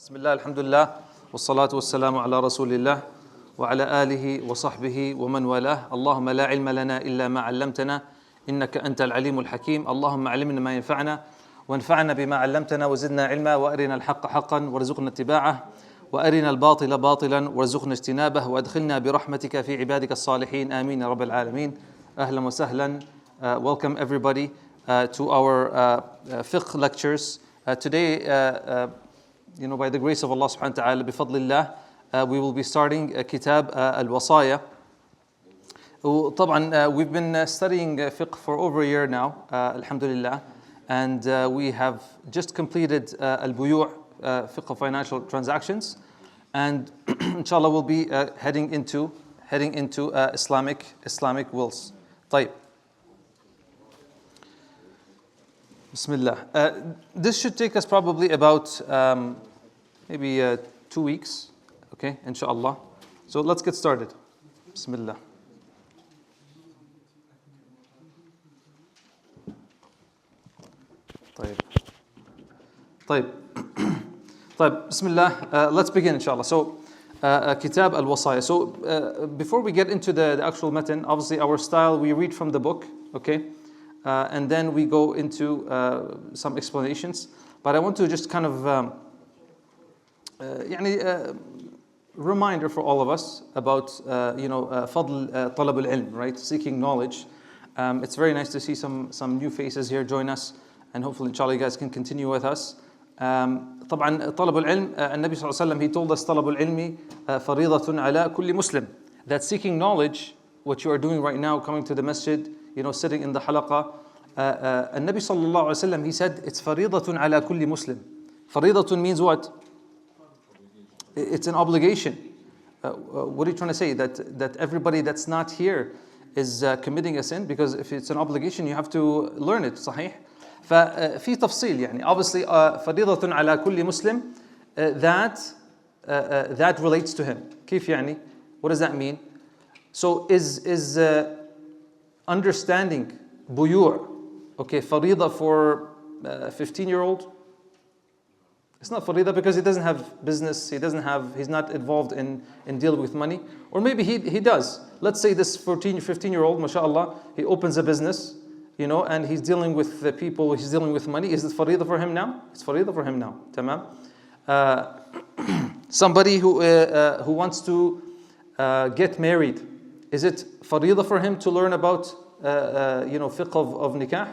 بسم الله الحمد لله والصلاة والسلام على رسول الله وعلى آله وصحبه ومن والاه. اللهم لا علم لنا إلا ما علمتنا إنك أنت العليم الحكيم. اللهم علمنا ما ينفعنا وانفعنا بما علمتنا وزدنا علما وأرنا الحق حقا وارزقنا اتباعه وأرنا الباطل باطلا وارزقنا اجتنابه وأدخلنا برحمتك في عبادك الصالحين آمين يا رب العالمين. أهلا وسهلا. Welcome everybody to our fiqh lectures. Today, by the grace of Allah subhanahu wa ta'ala, bifadlillah, we will be starting Kitab Al-Wasaya. طبعا we've been studying fiqh for over a year now, alhamdulillah, and we have just completed Al-Buyu, fiqh of financial transactions, and inshallah we'll be heading into Islamic wills. طيب. Bismillah. This should take us probably about maybe 2 weeks, okay, inshallah. So let's get started. Bismillah. طيب. Bismillah. Let's begin, inshallah. So, Kitab Al-Wasaya. So, before we get into the actual matan, obviously our style, we read from the book, okay? And then we go into some explanations. But I want to just kind of reminder for all of us about fadl talab al-ilm, right? Seeking knowledge. It's very nice to see some new faces here join us, and hopefully inshallah you guys can continue with us. طبعا طلب العلم, النبي صلى الله عليه وسلم, he told us طلب العلم فريضة على كل مسلم. That seeking knowledge, what you are doing right now, coming to the masjid, sitting in the halaqah, النبي صلى الله عليه وسلم, he said it's فريضة على كل مسلم. فريضة means what? It's an obligation. What are you trying to say? That everybody that's not here is committing a sin? Because if it's an obligation, you have to learn it. صحيح? ففي تفصيل يعني obviously فريضة على كل مسلم, that relates to him. كيف يعني? What does that mean? So is understanding buyu', okay, فريضة for a 15-year-old? It's not farida because he doesn't have business, he's not involved in dealing with money. Or maybe he does. Let's say this 15-year-old, mashallah, he opens a business, and he's dealing with the people, he's dealing with money. Is it farida for him now? It's farida for him now. Tamam. Somebody who wants to get married, is it farida for him to learn about fiqh of nikah?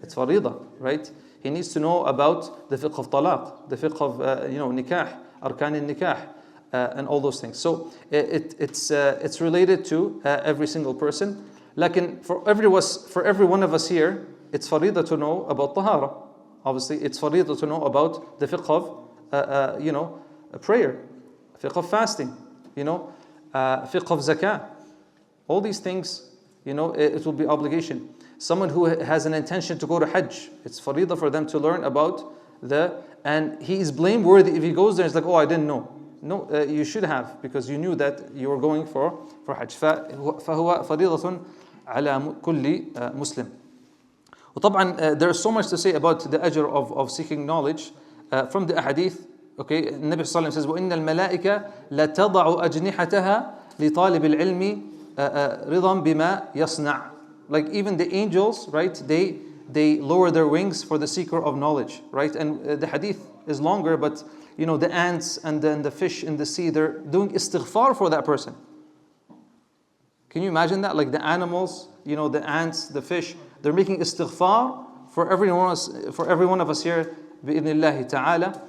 It's farida, right? He needs to know about the fiqh of talaq, the fiqh of nikah, arkan al-nikah, and all those things. So it's related to every single person. Like for every one of us here, it's farida to know about tahara. Obviously, it's farida to know about the fiqh of prayer, fiqh of fasting, fiqh of zakah. All these things, it will be obligation. Someone who has an intention to go to Hajj, it's faridah for them to learn about and he is blameworthy if he goes there. It's like, oh, I didn't know. No, you should have, because you knew that you were going for Hajj. فهو فريضة على كل مسلم. وطبعا there is so much to say about the ajr of seeking knowledge from the ahadith. Okay, النبي صلى الله عليه وسلم says, وإن الملائكة لتضع أجنحتها لطالب العلم رضا بما يصنع. Like even the angels, right? They lower their wings for the seeker of knowledge, right? And the hadith is longer, but the ants and then the fish in the sea, they're doing istighfar for that person. Can you imagine that? Like the animals, the ants, the fish, they're making istighfar for every one of us here, bi'idhnillahi ta'ala,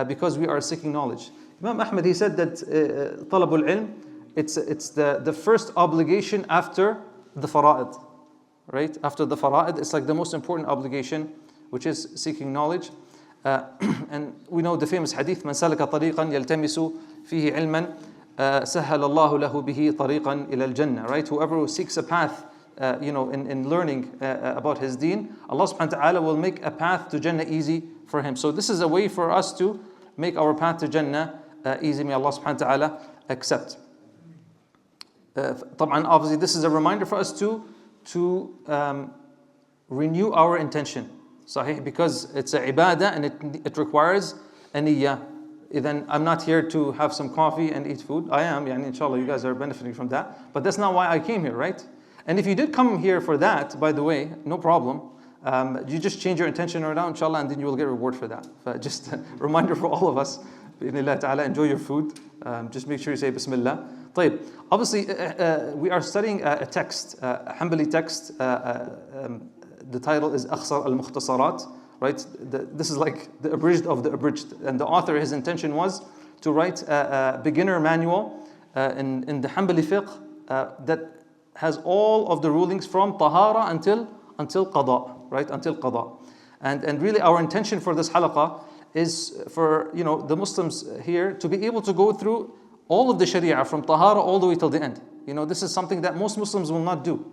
because we are seeking knowledge. Imam Ahmad, he said that talabul ilm, it's the first obligation after the fara'id. Right? After the fara'id, it's like the most important obligation, which is seeking knowledge. And we know the famous hadith, من سلك طريقا يلتمس فيه علما سهل الله له به طريقا إلى الجنة. Right? Whoever seeks a path, in learning about his deen, Allah subhanahu wa ta'ala will make a path to Jannah easy for him. So this is a way for us to make our path to Jannah easy. May Allah subhanahu wa ta'ala accept. طبعا obviously this is a reminder for us to renew our intention, sahih, because it's a ibadah and it requires a niyyah. then I'm not here to have some coffee and eat food. I am, yani inshallah, you guys are benefiting from that. But that's not why I came here, right? And if you did come here for that, by the way, no problem. You just change your intention around, inshallah, and then you will get reward for that. But just a reminder for all of us, bi'idhnillah ta'ala, enjoy your food. Just make sure you say Bismillah. طيب. Obviously, we are studying a text, a Hanbali text. The title is Akhsar Al-Mukhtasarat, right? This is like the abridged of the abridged. And the author, his intention was to write a beginner manual in the Hanbali fiqh that has all of the rulings from tahara until qada, right? Until qada. And really our intention for this halaqah is for the Muslims here to be able to go through all of the Shari'ah from tahara all the way till the end. This is something that most Muslims will not do.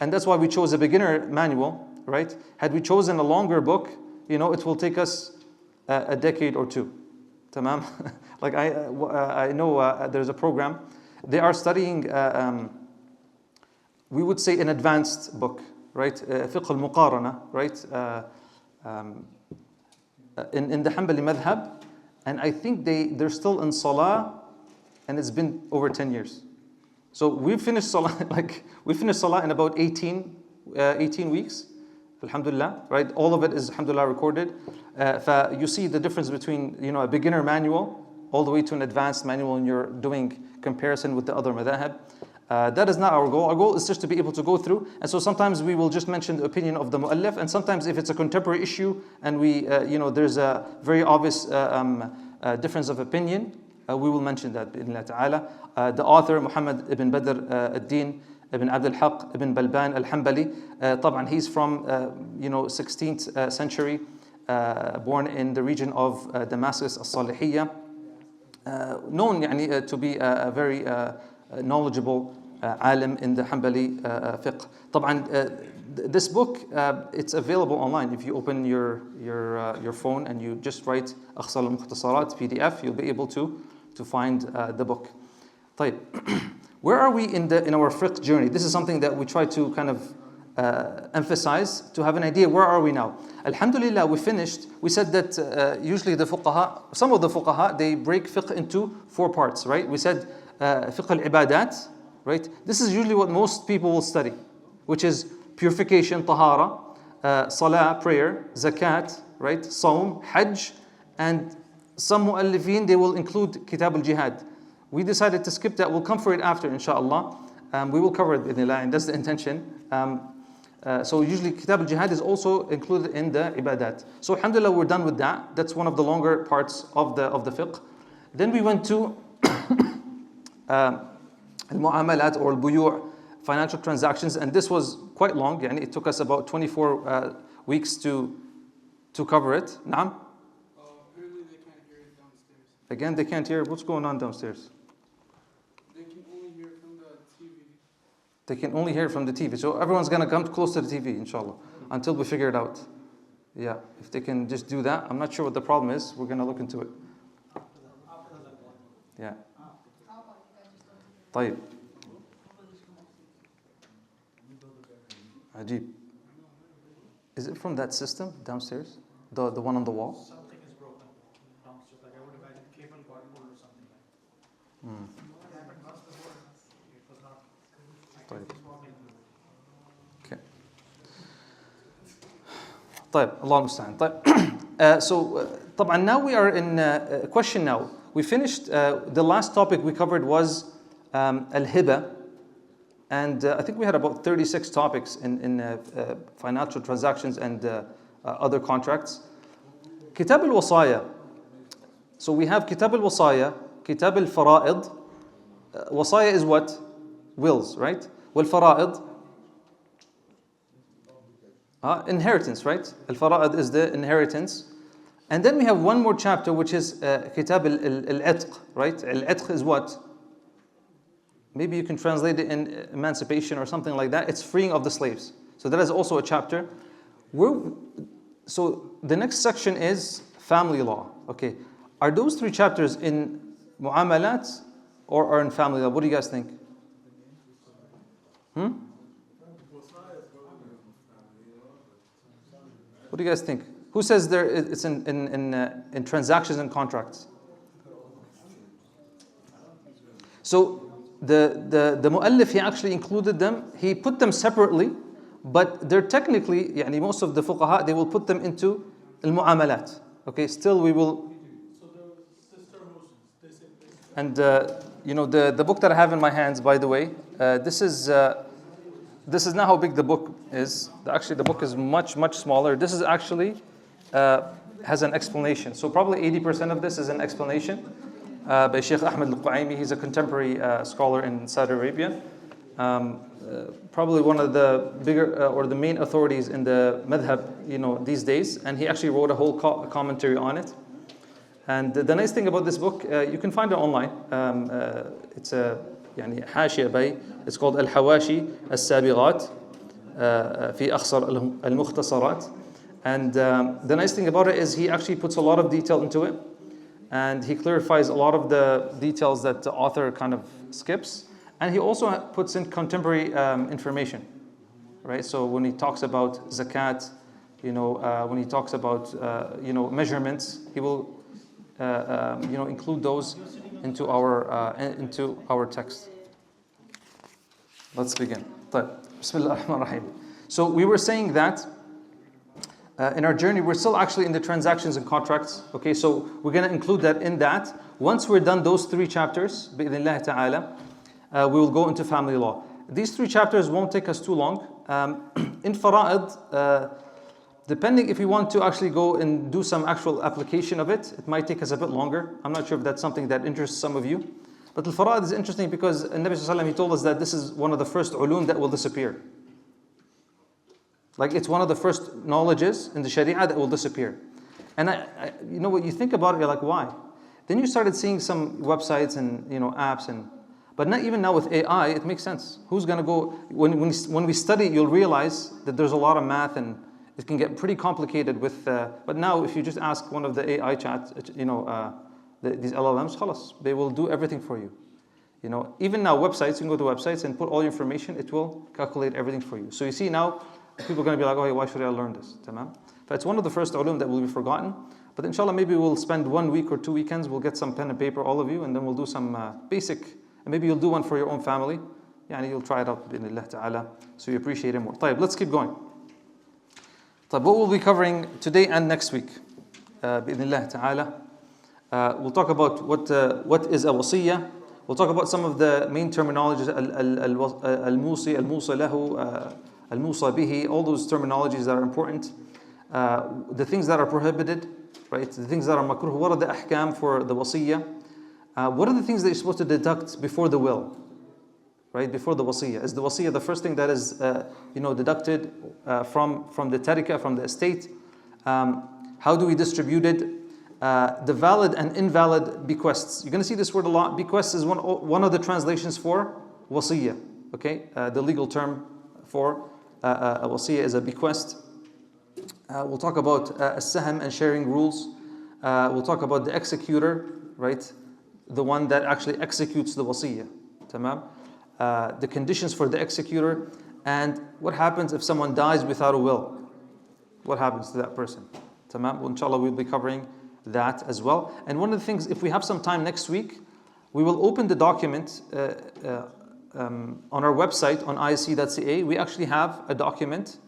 And that's why we chose a beginner manual, right? Had we chosen a longer book, it will take us a decade or two. Tamam? Like I know there's a program. They are studying, we would say an advanced book, right? Fiqh Al-Muqarana, right? In the Hanbali madhab. And I think they're still in Salah, and it's been over 10 years. So we finished Salah in about 18 weeks. Alhamdulillah, right? All of it is alhamdulillah recorded. You see the difference between a beginner manual all the way to an advanced manual, and you're doing comparison with the other madhab. That is not our goal. Our goal is just to be able to go through. And so sometimes we will just mention the opinion of the mu'allaf, and sometimes if it's a contemporary issue and we, there's a very obvious difference of opinion, we will mention that bi'idhnillah ta'ala. The author, Muhammad ibn Badr ad-Din ibn Abd al-Haq ibn Balban al-Hanbali, طبعا he's from 16th century, born in the region of Damascus as-Salihiyya, known to be a very knowledgeable alim in the Hanbali fiqh. طبعا this book, it's available online. If you open your phone and you just write Akhsar Al-Mukhtasarat PDF, you'll be able to find the book. طيب. Where are we in our fiqh journey? This is something that we try to kind of emphasize to have an idea. Where are we now? Alhamdulillah, we finished. We said that usually some of the fuqaha, they break fiqh into 4 parts, right? We said fiqh al-ibadat, right? This is usually what most people will study, which is purification, tahara, salah, prayer, zakat, right? Sawm, hajj, and some mu'allifin, they will include Kitab al-Jihad. We decided to skip that. We'll come for it after, inshallah. We will cover it, bi'idhnillah, and that's the intention. So usually Kitab al-Jihad is also included in the ibadat. So alhamdulillah, we're done with that. That's one of the longer parts of the fiqh. Then we went to al-mu'amalat or al-Buyu, financial transactions, and this was quite long. Yani it took us about 24 weeks to cover it. Naam? Apparently they can't hear it downstairs. Again, they can't hear. What's going on downstairs? They can only hear from the TV. They can only hear from the TV. So everyone's going to come close to the TV, inshallah, until we figure it out. Yeah, if they can just do that. I'm not sure what the problem is. We're going to look into it. Yeah. طيب. Ajib. Is it from that system downstairs? The one on the wall? Something is broken downstairs. Like I would imagine cable got pulled or something. It was not. Okay. طيب, Allah المستعان. طيب. So, طبعا now we are in a question now. We finished, the last topic we covered was Al-Hibah. And I think we had about 36 topics in financial transactions and other contracts. Kitab Al-Wasaya. So we have Kitab Al-Wasaya, Kitab Al-Fara'id. Wasaya is what? Wills, right? Wal-Fara'id. Inheritance, right? Al-Fara'id is the inheritance. And then we have one more chapter, which is Kitab Al-Itq, right? Al-Itq is what? Maybe you can translate it in emancipation or something like that. It's freeing of the slaves. So that is also a chapter. So the next section is family law. Okay. Are those 3 chapters in mu'amalat or are in family law? What do you guys think? What do you guys think? Who says it's in transactions and contracts? So the mu'allif, he actually included them. He put them separately, but they're technically, يعني most of the fuqaha, they will put them into al-mu'amalat. Okay, still we will. So the sister motions, they say. And the book that I have in my hands, by the way, this is not how big the book is. Actually, the book is much smaller. This is actually has an explanation. So probably 80% of this is an explanation by Sheikh Ahmed Al-Quaimi. He's a contemporary scholar in Saudi Arabia. Probably one of the bigger or the main authorities in the madhab, these days. And he actually wrote a whole commentary on it. And the nice thing about this book, you can find it online. It's a حاشية by, it's called Al-Hawashi Al-Sabiqat fi Akhsar Al-Mukhtasarat. And the nice thing about it is he actually puts a lot of detail into it. And he clarifies a lot of the details that the author kind of skips. And he also puts in contemporary information, right? So when he talks about zakat, when he talks about measurements, he will include those into our text. Let's begin. طيب. Bismillah ar-Rahman ar-Rahim. So we were saying that in our journey, we're still actually in the transactions and contracts. Okay, so we're going to include that in that. Once we're done those 3 chapters, bi'idhnillah ta'ala, we will go into family law. These 3 chapters won't take us too long. In fara'id, depending if we want to actually go and do some actual application of it, it might take us a bit longer. I'm not sure if that's something that interests some of you. But al-fara'id is interesting because Nabi Sallallahu Alaihi Wasallam, he told us that this is one of the first ulum that will disappear. Like it's one of the first knowledges in the Shari'ah that will disappear. And what you think about it, you're like, why? Then you started seeing some websites and apps but not even now with AI, it makes sense. Who's gonna go when we study, you'll realize that there's a lot of math and it can get pretty complicated with. But now, if you just ask one of the AI chats, these LLMs, khalas, they will do everything for you. Even now websites, you can go to websites and put all your information. It will calculate everything for you. So you see now. People are going to be like, oh, why should I learn this? Tamam? But it's one of the first ulum that will be forgotten. But inshallah, maybe we'll spend 1 week or 2 weekends. We'll get some pen and paper, all of you, and then we'll do some basic. And maybe you'll do one for your own family. You'll try it out, bi'idhnillah ta'ala, so you appreciate it more. طيب, let's keep going. طيب, what we'll be covering today and next week, bi'idhnillah ta'ala. We'll talk about what is a wasiyah. We'll talk about some of the main terminologies, al-musi, al-musa lahu, al-musa bihi, all those terminologies that are important. The things that are prohibited, right? The things that are makruh. What are the ahkam for the wasiyah? What are the things that you're supposed to deduct before the will? Right, before the wasiyah. Is the wasiyah the first thing that is deducted from the tarika, from the estate? How do we distribute it? The valid and invalid bequests. You're going to see this word a lot. Bequests is one of the translations for wasiyah. Okay, the legal term for a wasiyah is a bequest. We'll talk about as-sahm and sharing rules. We'll talk about the executor, right? The one that actually executes the wasiyah. Tamam? The conditions for the executor, and what happens if someone dies without a will. What happens to that person? Tamam? Well, inshallah, we'll be covering that as well. And one of the things, if we have some time next week, we will open the document on our website on IISC.ca. We actually have a document.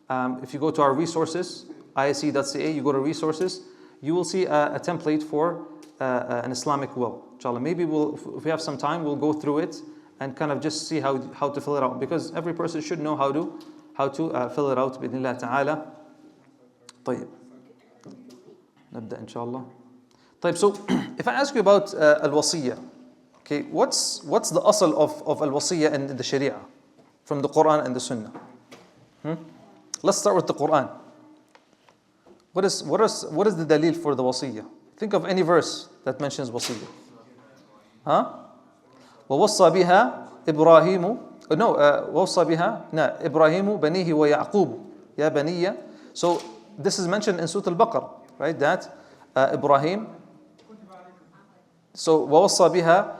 If you go to our resources, IISC.ca, you go to resources, you will see a template for an Islamic will. Inshallah, maybe if we have some time, we'll go through it and kind of just see how to fill it out, because every person should know how to fill it out بإذن الله تعالى. طيب. نبدأ إن شاء الله. طيب, so if I ask you about Al-Wasiyya, okay, what's the asl of Al-Wasiyya in the Shari'ah from the Quran and the Sunnah? Let's start with the Quran. What is the dalil for the Wasiyya? Think of any verse that mentions Wasiyya. ووصى بها إبراهيم ووصى بها إبراهيم بنيه ويعقوب يا بني. So this is mentioned in Surah Al-Baqarah, right? That Ibrahim. So ووصى بها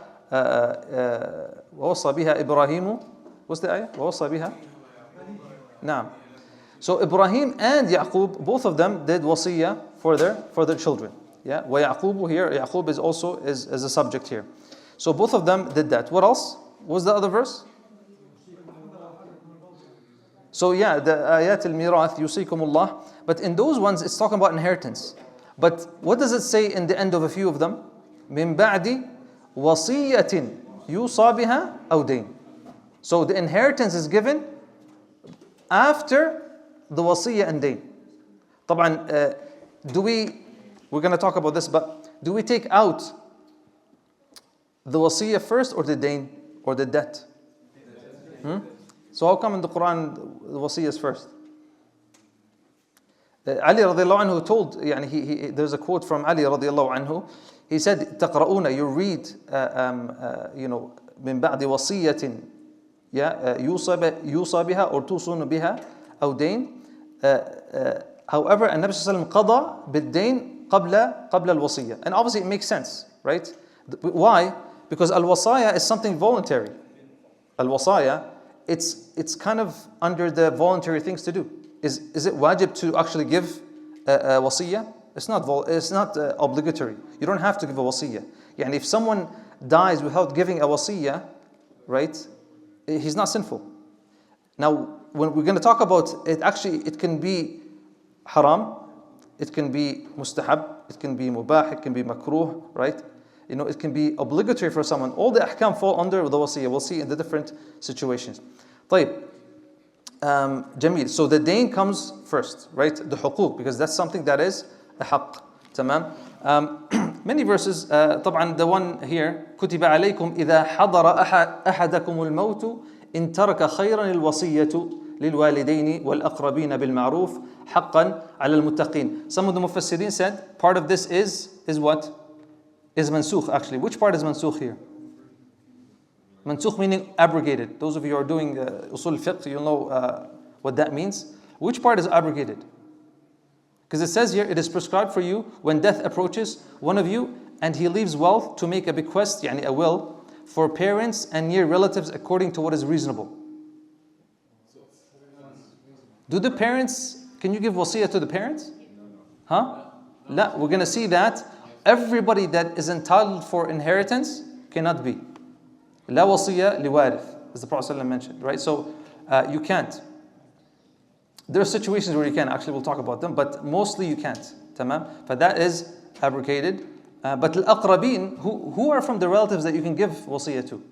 إبراهيم. What's the ayah? ووصى بها. نعم. So Ibrahim and Yaqub, both of them did wasiyah for their children. Yeah, ويعقوب here, Yaqub is also is a subject here. So both of them did that. What else? What was the other verse? So yeah, the ayat al-mirath, yusikumullah. But in those ones, it's talking about inheritance. But what does it say in the end of a few of them? من بعد وصية يوصى بها أو دين. So the inheritance is given after the wasiyah and dain. طبعا, we're going to talk about this, but do we take out the wasiyah first or the dain or the debt? So how come in the Quran the wasiyah is first? Ali radiallahu anhu told, يعني there's a quote from Ali radiallahu anhu. He said, تقرؤون, you read, من بعد وصية يوصى بها or توصون بها أو دين. However, النبي صلى الله عليه وسلم قضى بالدين قبل الوصية. And obviously it makes sense, right? Why? Because al-wasaya is something voluntary. Al-wasaya, it's kind of under the voluntary things to do. Is it wajib to actually give a wasiyah? It's not obligatory. You don't have to give a wasiyah. Yani if someone dies without giving a wasiyah, right, he's not sinful. Now, when we're going to talk about it, actually, it can be haram, it can be mustahab, it can be mubah, it can be makruh, right? It can be obligatory for someone. All the ahkam fall under the wasiyah. We'll see in the different situations. طيب. Jamil. So the dain comes first, right? The huquq, because that's something that is a haqq. Tamam. Many verses. طبعا the one here. كتب عليكم إذا حضر أحدكم الموت إن ترك خيرا الوصية للوالدين والأقربين بالمعروف حقا على المتقين. Some of the mufassirin said part of this is what? Is mansukh actually. Which part is mansukh here? Mansukh meaning abrogated. Those of you who are doing usul fiqh, you'll know what that means. Which part is abrogated? Because it says here, it is prescribed for you when death approaches one of you and he leaves wealth to make a bequest, yani a will, for parents and near relatives according to what is reasonable. Do the parents, can you give wasiyah to the parents? Huh? La, we're going to see that everybody that is entitled for inheritance cannot be. La wasiyya liwarith, as the Prophet ﷺ mentioned, right? So you can't. There are situations where you can, actually we'll talk about them, but mostly you can't. Tamam? But that is abrogated. But al-aqrabin, who are from the relatives that you can give wasiyah to?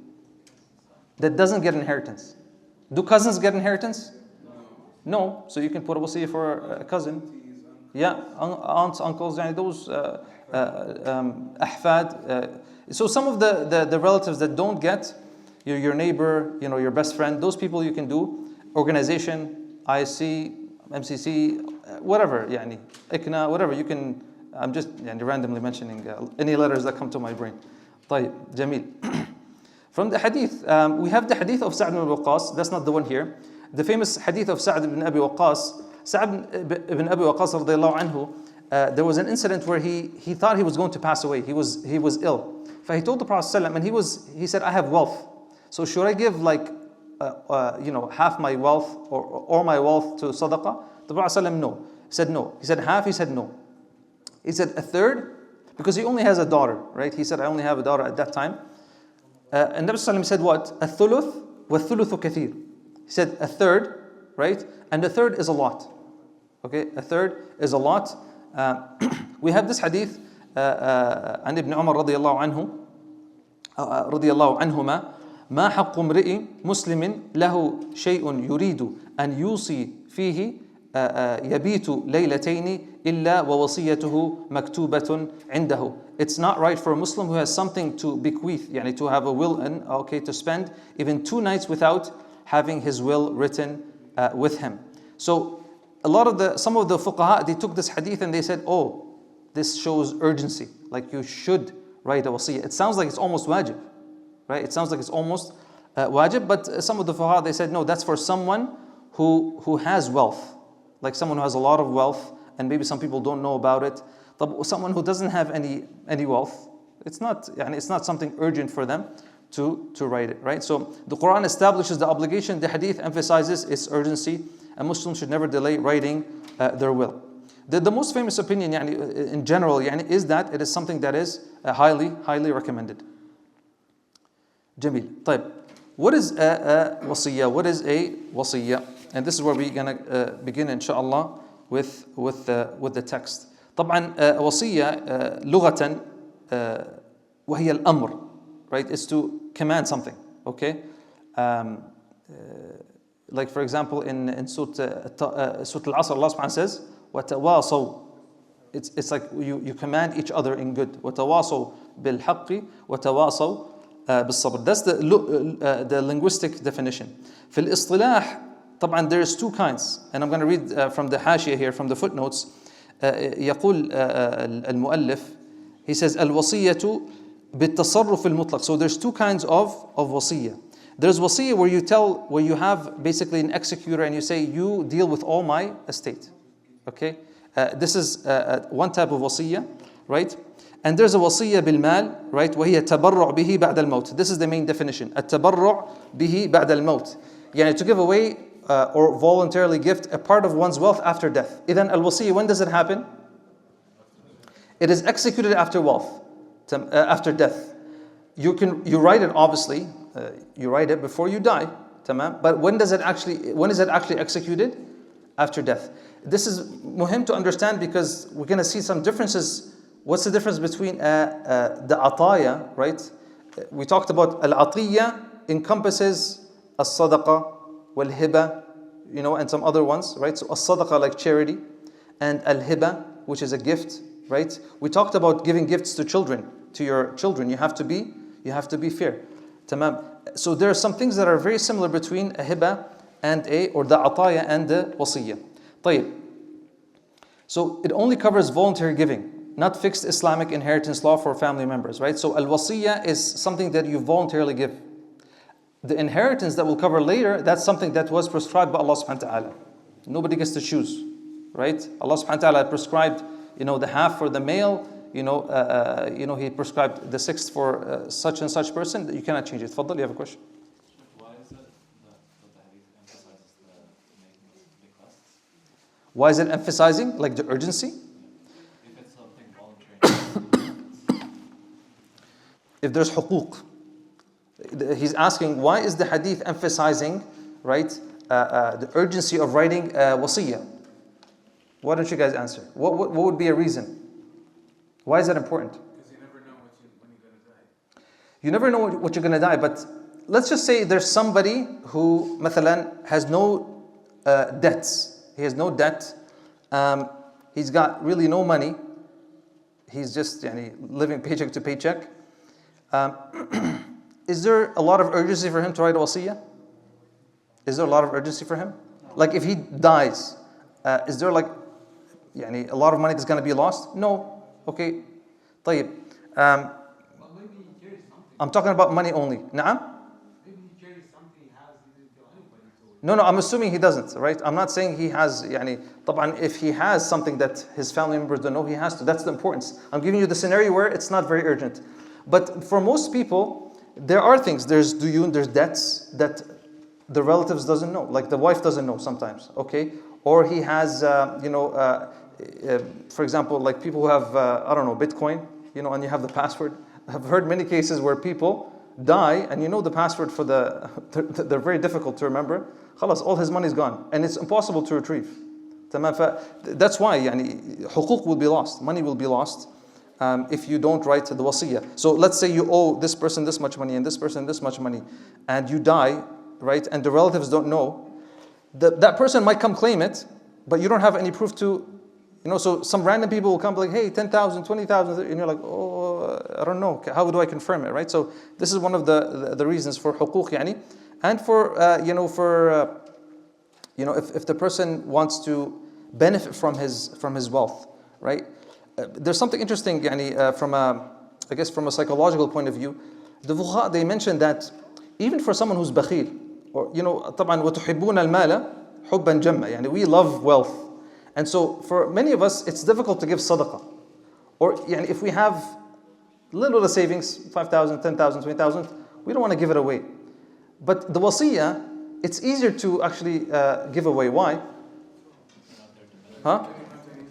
That doesn't get inheritance. Do cousins get inheritance? No. So you can put a wasiyah for a cousin. Yeah, aunts, uncles, those ahfad. So some of the relatives that don't get, your neighbor, your best friend, those people you can do. Organization, IISC, MCC, whatever, ICNA, whatever you can. I'm just randomly mentioning any letters that come to my brain. طيب, Jamil. From the hadith, we have the hadith of Sa'd ibn Abi Waqqas. That's not the one here. The famous hadith of Sa'd ibn Abi Waqqas. Sa'd ibn Abi Waqqas radiallahu anhu, there was an incident where he thought he was going to pass away. He was ill. So he told the Prophet ﷺ, and he said, I have wealth. So should I give half my wealth or my wealth to sadaqah? The Prophet ﷺ, no. He said no. He said half, he said no. He said a third, because he only has a daughter, right? He said, I only have a daughter at that time. And Nabi ﷺ said what? A thuluth wa thuluthu kathir. He said a third, right? And a third is a lot. Okay, a third is a lot. We have this hadith عن ابن عمر رضي الله عنهما ما حق امرئ مسلم له شيء يريد أن يوصي فيه يبيت ليلتين إلا ووصيته مكتوبة عنده. It's not right for a Muslim who has something to bequeath, to have a will in, to spend even 2 nights without having his will written with him. So some of the fuqaha, they took this hadith and they said, oh, this shows urgency, like you should write a wasiyah. It sounds like it's almost wajib, right? It sounds like it's almost wajib, but some of the fuqaha, they said, no, that's for someone who has wealth, like someone who has a lot of wealth, and maybe some people don't know about it. But someone who doesn't have any wealth, it's not something urgent for them to write it, right? So the Quran establishes the obligation, the hadith emphasizes its urgency, and Muslims should never delay writing their will. The most famous opinion in general is that it is something that is highly recommended. جميل. طيب, what is a wasiyya? What is a wasiyya? And this is where we're gonna begin inshallah with the text. طبعا wasiyya لغة وهي الأمر, right? It's to command something, okay? Like for example in Surah Al-Asr, Allah subhanahu says وتواصوا. It's like you command each other in good. وتواصوا بالحق وتواصوا بالصبر. That's the linguistic definition. في الاصطلاح طبعا there's two kinds, and I'm going to read from the حاشية here, from the footnotes. يقول المؤلف, he says الوصية بالتصرف المطلق. So there's two kinds of wasiyah. There's wasiyah where you have basically an executor and you say, you deal with all my estate. Okay? This is one type of wasiyah, right? And there's a wasiyah بالمال, right? وهي تبرع به بعد الموت. This is the main definition. التبرع به بعد الموت. يعني to give away or voluntarily gift a part of one's wealth after death. إذن الوصية, when does it happen? It is executed after wealth, after death. You write it obviously. You write it before you die. تمام? But when is it actually executed? After death. This is muhim to understand because we're going to see some differences. What's the difference between the ataya, right? We talked about al-atiyya encompasses as-sadaqa wal-hibah, and some other ones, right? So as-sadaqa like charity, and al-hibah, which is a gift, right? We talked about giving gifts to children, to your children. You have to be fair. Tamam. So there are some things that are very similar between a hibah and the ataya and the wasiyya. طيب. So it only covers voluntary giving, not fixed Islamic inheritance law for family members, right? So al-wasiyya is something that you voluntarily give. The inheritance that we'll cover later, that's something that was prescribed by Allah subhanahu wa ta'ala. Nobody gets to choose, right? Allah subhanahu wa ta'ala prescribed, the half for the male, he prescribed the sixth for such and such person. You cannot change it. Fadl, you have a question? Why is it that the hadith emphasizes the making of bequests? Why is it emphasizing, like the urgency? If it's something voluntary. If there's huquq. He's asking, why is the hadith emphasizing, right, the urgency of writing wasiyah? Why don't you guys answer? What would be a reason? Why is that important? Because you never know when you're going to die. You never know what you're going to die, but let's just say there's somebody who, مثلا, has no debts. He has no debt. He's got really no money. He's just living paycheck to paycheck. Is there a lot of urgency for him to write a wasiyah? Is there a lot of urgency for him? Like if he dies, is there like a lot of money that's going to be lost? No. Okay. طيب. Well, maybe he carries something. I'm talking about money only. نعم? Maybe he carries something he has, he didn't tell anybody to. No, I'm assuming he doesn't, right? I'm not saying he has, طبعا if he has something that his family members don't know, he has to. That's the importance. I'm giving you the scenario where it's not very urgent. But for most people, there are things, there's duyun, there's debts that the relatives doesn't know, like the wife doesn't know sometimes, okay? Or he has, for example, like people who have, Bitcoin, and you have the password. I've heard many cases where people die and the password for they're very difficult to remember. Khalas, all his money's gone and it's impossible to retrieve. That's why حقوق will be lost, money will be lost if you don't write the wasiyah. So let's say you owe this person this much money and this person this much money and you die, right? And the relatives don't know. That person might come claim it, but you don't have any proof to, so some random people will come like, hey, 10,000, 20,000, and you're like, I don't know, how do I confirm it, right? So this is one of the reasons for حقوق and for, if the person wants to benefit from his wealth, right? There's something interesting from a psychological point of view. The fuqaha, they mentioned that even for someone who's bakhil, or طبعا وتحبون المال حبا جما, we love wealth. And so for many of us, it's difficult to give sadaqah. Or if we have a little bit of savings, 5,000, 10,000, 20,000, we don't want to give it away. But the wasiyah, it's easier to actually give away. Why? Huh?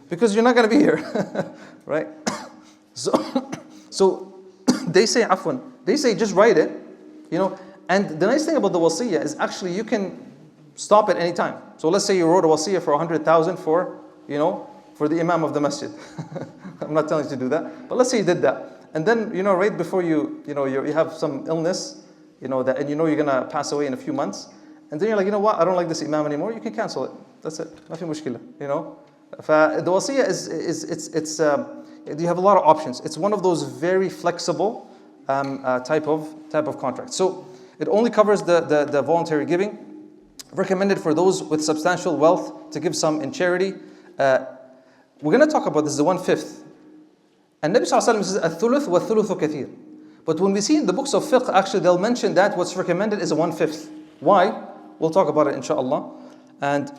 Because you're not going to be here, right? So they say, just write it, You know, and the nice thing about the Wassiyah is actually you can stop at any time. So let's say you wrote a Wassiyah for 100,000 for, you know, for the Imam of the Masjid. I'm not telling you to do that, but let's say you did that. And then, you know, right before you have some illness, you know, that, and you know you're gonna pass away in a few months, and then you're like, you know what, I don't like this Imam anymore, you can cancel it. That's it. ما في مشكلة, you know. The Wassiyah is you have a lot of options. It's one of those very flexible type of contract. So it only covers the voluntary giving, recommended for those with substantial wealth to give some in charity. We're going to talk about this, the 1/5. And Nabi Sallallahu Alaihi Wasallam says, "Al-thuluth wa thuluthu kathir." But when we see in the books of fiqh, actually they'll mention that what's recommended is a 1/5. Why? We'll talk about it inshallah. And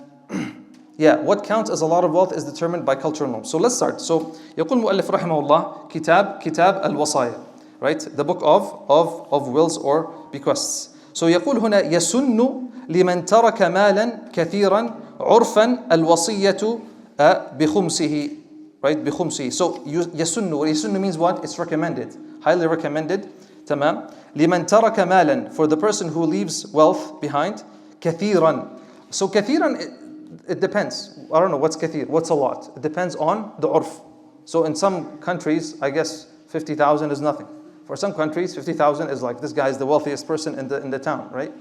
yeah, what counts as a lot of wealth is determined by cultural norms. So let's start. So يقول المؤلف رحمه الله كتاب Al-Wasaya, right? The book of wills or bequests. So يقول هنا يسن لمن ترك مالا كثيرا عرفا الوصية بخمسه, right? بخمسه. So يسن means what? It's recommended, highly recommended. تمام. لمن ترك مالا, for the person who leaves wealth behind. كثيرا. So كثيرا, it depends. I don't know what's kathir, what's a lot. It depends on the urf. So in some countries, I guess 50,000 is nothing. For some countries, 50,000 is like, this guy is the wealthiest person in the town, right?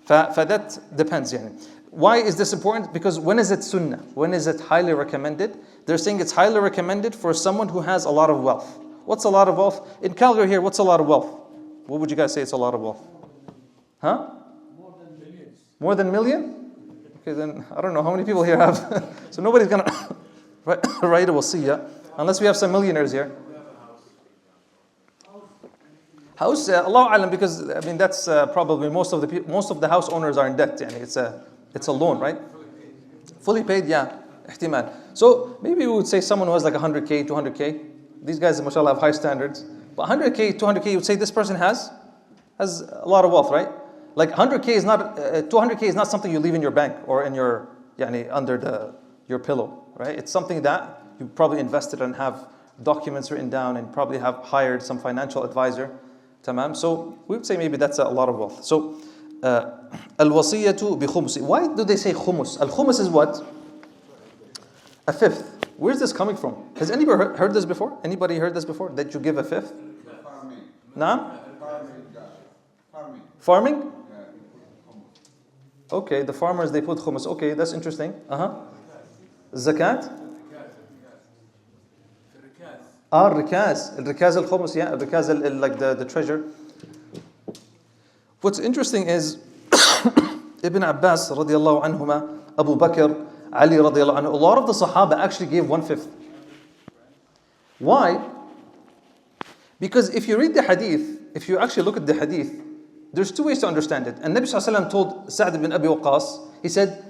That depends. Yani. Why is this important? Because when is it sunnah? When is it highly recommended? They're saying it's highly recommended for someone who has a lot of wealth. What's a lot of wealth? In Calgary here, what's a lot of wealth? What would you guys say it's a lot of wealth? Huh? More than millions. More than million? Okay, then I don't know how many people here have. So nobody's gonna write a Wassiyah unless we have some millionaires here. House, Allahu Alam, because I mean that's probably most of the house owners are in debt. Yani it's a loan, right? Fully paid, yeah. Ihtimal. So maybe we would say someone who has like 100k, 200k. These guys, mashallah, have high standards. But 100k, 200k, you would say this person has a lot of wealth, right? Like 100k is not, 200k is not something you leave in your bank or in your, under your pillow, right? It's something that you probably invested and have documents written down and probably have hired some financial advisor. Tamam. So we would say maybe that's a lot of wealth. So al-wasiyatu bi khumsi. Why do they say khumus? Al-khumus is what? A fifth. Where's this coming from? Has anybody heard this before? Anybody heard this before? That you give a fifth? Farming. Naam? Farming. Farming? Okay, the farmers, they put khumus. Okay, that's interesting. Zakat? Rikaz. Rikaz al-khumus, yeah. Rikaz like the treasure. What's interesting is Ibn Abbas radiallahu anhuma, Abu Bakr, Ali radiallahu anhu, a lot of the Sahaba actually gave 1/5. Why? Because if you read the hadith, if you actually look at the hadith, there's two ways to understand it. And Nabi Sallallahu Alaihi Wasallam told Sa'd ibn Abi Waqqas, he said,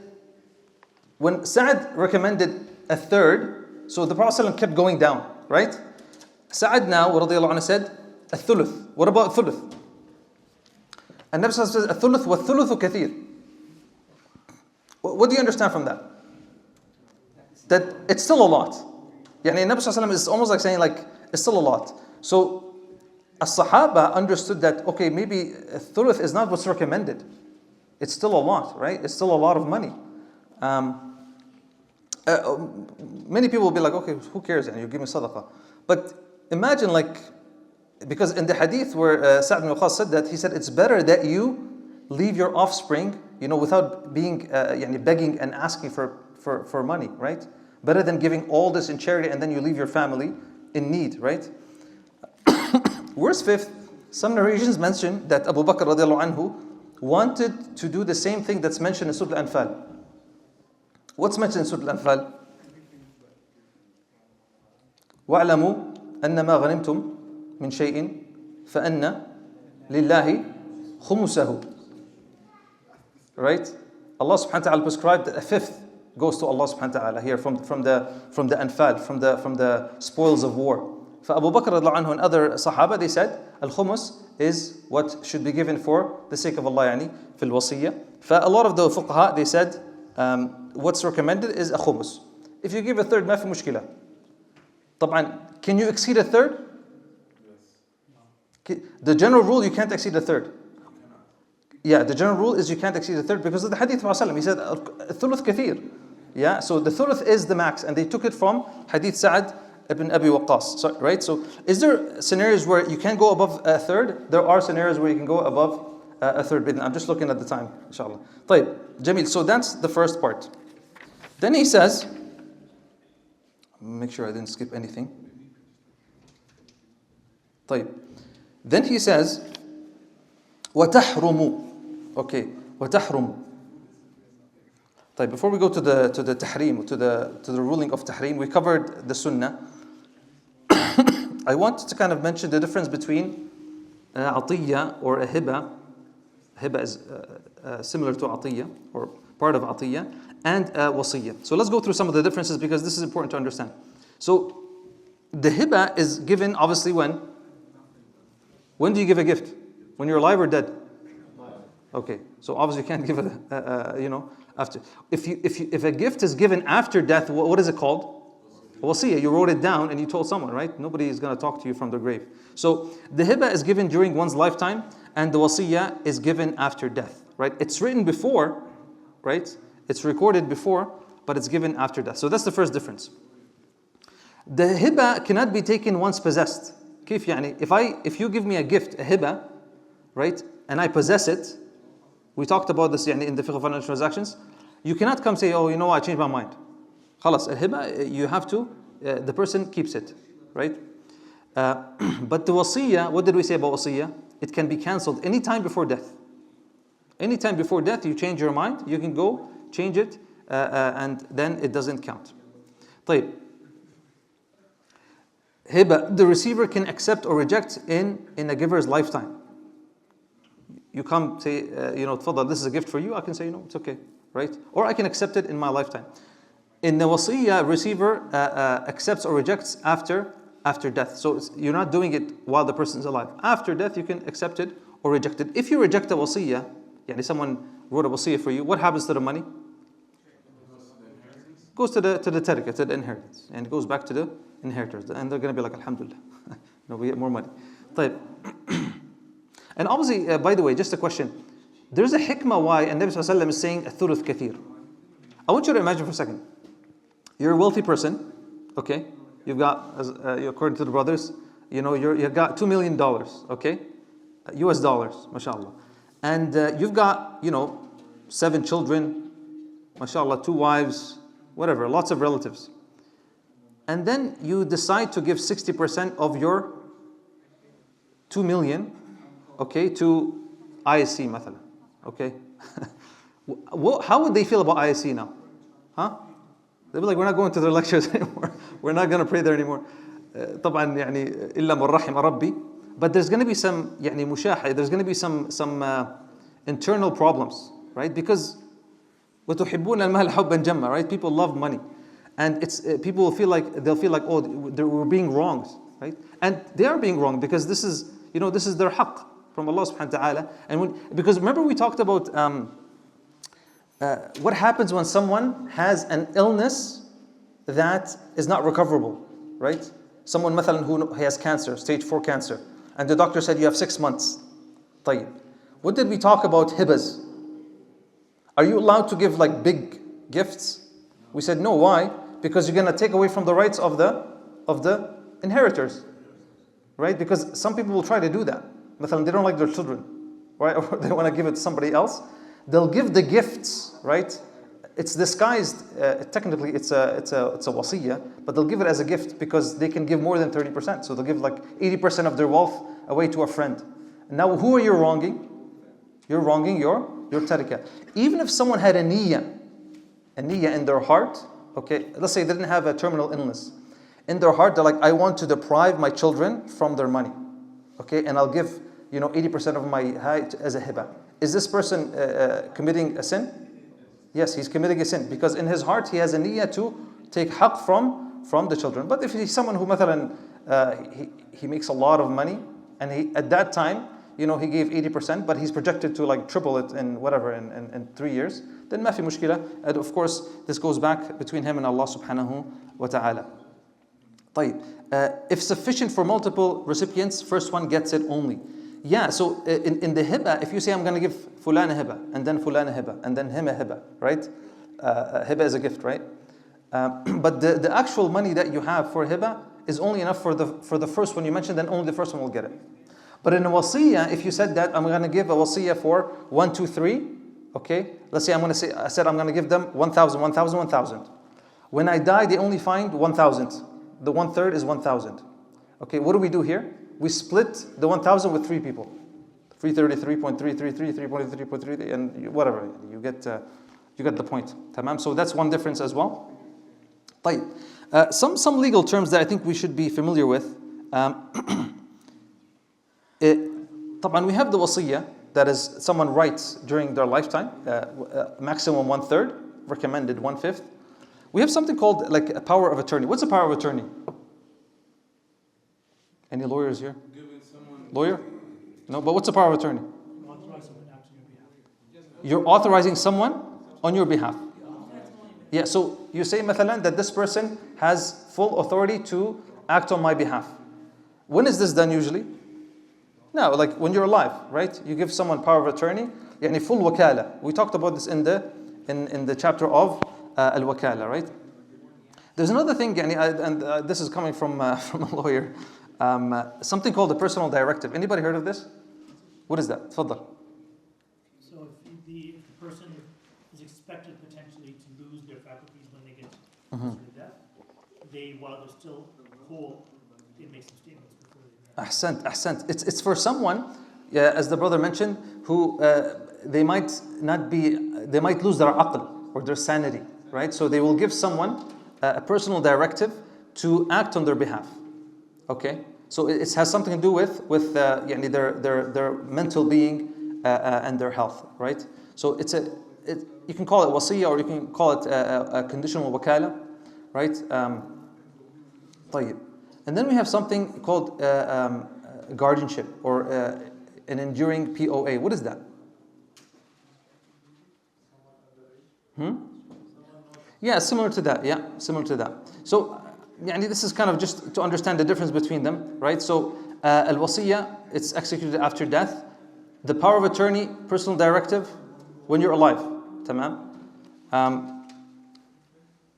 when Sa'd recommended a third, so the Prophet ﷺ kept going down, right? Sa'd now, radiallahu anhu, said, al-thuluth. What about thuluth? And Nabi Sallallahu Alaihi Wasallam says, al-thuluth wa thuluthu kathir. What do you understand from that? That it's still a lot. Yani Nabi Sallallahu Alaihi Wasallam is almost like saying like, it's still a lot. So, as-Sahaba understood that, okay, maybe thuluth is not what's recommended. It's still a lot, right? It's still a lot of money. Many people will be like, okay, who cares? And you give me sadaqah. But imagine like, because in the hadith where Sa'd ibn Waqqas said that, he said it's better that you leave your offspring, without being begging and asking for money, right? Better than giving all this in charity and then you leave your family in need, right? Where's fifth? Some narrations mention that Abu Bakr radiallahu anhu wanted to do the same thing that's mentioned in Surah Al-Anfal. What's mentioned in Surah Al-Anfal? وَاعْلَمُوا أَنَّمَا غَنِمْتُمْ مِنْ شَيْءٍ فَأَنَّ لِلَّهِ خُمُسَهُ. Right? Allah subhanahu wa ta'ala prescribed that a fifth goes to Allah subhanahu wa ta'ala here from the Anfal, from the spoils of war. For Abu Bakr radiallahu anhu and other Sahaba, they said, Al-Khumus is what should be given for the sake of Allah, fil Wassiyah. For a lot of the fuqaha, they said, what's recommended is a khumus. If you give a third, ما في مشكلة. طبعا, can you exceed a third? The general rule, you can't exceed a third. Yeah, the general rule is you can't exceed a third because of the hadith of Rasulullah. He said, "Thuluth kathir." Yeah, so the thuluth is the max, and they took it from hadith Sa'ad ibn Abi Waqqas. So, right? So, is there scenarios where you can go above a third? There are scenarios where you can go above a third. I'm just looking at the time, inshallah. طيب, Jamil. So that's the first part. Then he says, make sure I didn't skip anything. طيب. Then he says, وَتَحْرُمُ. Okay, وَتَحْرُمُ. طيب, before we go to the tahrim, to the ruling of tahrim, we covered the sunnah. I want to kind of mention the difference between atiyya or a hibah. Hibah is similar to atiyya or part of atiyya, and wasiyya. So let's go through some of the differences because this is important to understand. So the hibah is given obviously when? When do you give a gift? When you're alive or dead? Okay, so obviously you can't give it, after. If a gift is given after death, what is it called? Wassiyah. You wrote it down and you told someone, right? Nobody is going to talk to you from the grave. So the hibah is given during one's lifetime, and the wasiyah is given after death, right? It's written before, right? It's recorded before, but it's given after death. So that's the first difference. The hibah cannot be taken once possessed. كيف يعني? If you give me a gift, a hibah, right, and I possess it, we talked about this in the fiqh of financial transactions. You cannot come say, oh, I changed my mind. خلاص, al-hibah, you have to, the person keeps it, right? But the wasiyah, what did we say about wasiyah? It can be cancelled anytime before death. Anytime before death, you change your mind, you can go change it, and then it doesn't count. طيب. Hibah, the receiver can accept or reject in a giver's lifetime. You come say, تفضل, this is a gift for you. I can say, it's okay, right? Or I can accept it in my lifetime. In the wasiyah, receiver accepts or rejects after death. So you're not doing it while the person is alive. After death, you can accept it or reject it. If you reject a wasiyah, someone wrote a wasiyah for you, what happens to the money? Goes to the tarika, to the inheritance, and it goes back to the inheritors, and they're going to be like, alhamdulillah, we get more money. طيب. And obviously, by the way, just a question. There's a hikmah why Nabi Sallallahu Alaihi Wasallam is saying thuluth kathir. I want you to imagine for a second. You're a wealthy person, okay? You've got, according to the brothers, you've got $2 million, okay? US dollars, mashallah. And you've got, 7 children, mashallah, 2 wives, whatever, lots of relatives. And then you decide to give 60% of your 2 million, okay, to IISC, مثلا, okay? How would they feel about IISC now? Huh? They'll be like, we're not going to their lectures anymore. We're not going to pray there anymore. طبعا إلا من رحم ربي. But there's going to be some مشاحة. There's going to be some internal problems, right? Because وتحبون المال حبا جما, right? People love money, and it's people they'll feel like, oh, we're being wronged, right? And they are being wronged because this is their haqq from Allah subhanahu wa ta'ala. And because remember we talked about what happens when someone has an illness that is not recoverable, right? Someone مثلا who has cancer, stage 4 cancer, and the doctor said you have 6 months. طيب. What did we talk about hibas? Are you allowed to give like big gifts? We said no. Why? Because you're going to take away from the rights of the inheritors, right? Because some people will try to do that. مثلا they don't like their children, right? Or they want to give it to somebody else. They'll give the gifts, right? It's disguised. Technically, it's a wasiyah, but they'll give it as a gift because they can give more than 30%. So they'll give like 80% of their wealth away to a friend. Now, who are you wronging? You're wronging your tarika. Even if someone had a niyyah in their heart, okay, let's say they didn't have a terminal illness. In their heart, they're like, I want to deprive my children from their money, okay, and I'll give 80% of my height as a hibah. Is this person committing a sin? Yes, he's committing a sin because in his heart he has a niyyah to take haqq from the children. But if he's someone who مثلا he makes a lot of money and he at that time he gave 80%, but he's projected to like triple it in 3 years, then ما في مشكلة. And of course this goes back between him and Allah subhanahu wa ta'ala. طيب. If sufficient for multiple recipients, first one gets it only. Yeah, so in the hibah, if you say I'm going to give fulana hibah, and then fulana hibah, and then him a hibah, right? Hibah is a gift, right? But the actual money that you have for hibah is only enough for the first one you mentioned, then only the first one will get it. But in a wasiyah, if you said that I'm going to give a wasiyah for 1, 2, 3, okay? Let's say I said I'm going to give them 1,000, 1,000, 1,000. When I die, they only find 1,000. The 1/3 is 1,000. Okay, what do we do here? We split the 1,000 with 3 people. 333.333, 3.3.3, and whatever. You get the point. Tamam? So that's one difference as well. طيب. Some legal terms that I think we should be familiar with. طبعا we have the wasiyah, that is someone writes during their lifetime, maximum 1/3, recommended 1/5. We have something called like a power of attorney. What's a power of attorney? Any lawyers here? Giving someone. Lawyer? No, but what's a power of attorney? Authorize someone to act on your behalf. You're authorizing someone on your behalf. Yeah, so you say مثلا that this person has full authority to act on my behalf. When is this done usually? No, like when you're alive, right? You give someone power of attorney, يعني full wakala. We talked about this in the chapter of Al-Wakala, right? There's another thing, and this is coming from a lawyer, something called the personal directive. Anybody heard of this? What is that? تفضل. So if the person is expected potentially to lose their faculties when they get close to death, while they're still whole, they make some statements before they die. Ahsant. It's for someone, as the brother mentioned, who they might lose their aql or their sanity, right? So they will give someone a personal directive to act on their behalf. Okay, so it has something to do with يعني their mental being and their health, right? So you can call it wasiyah or you can call it a conditional wakala, right? طيب. And then we have something called guardianship or an enduring POA. What is that? Yeah, similar to that. Yeah, similar to that. So, this is kind of just to understand the difference between them, right? So, al-wasiyya, it's executed after death. The power of attorney, personal directive, when you're alive. Tamam.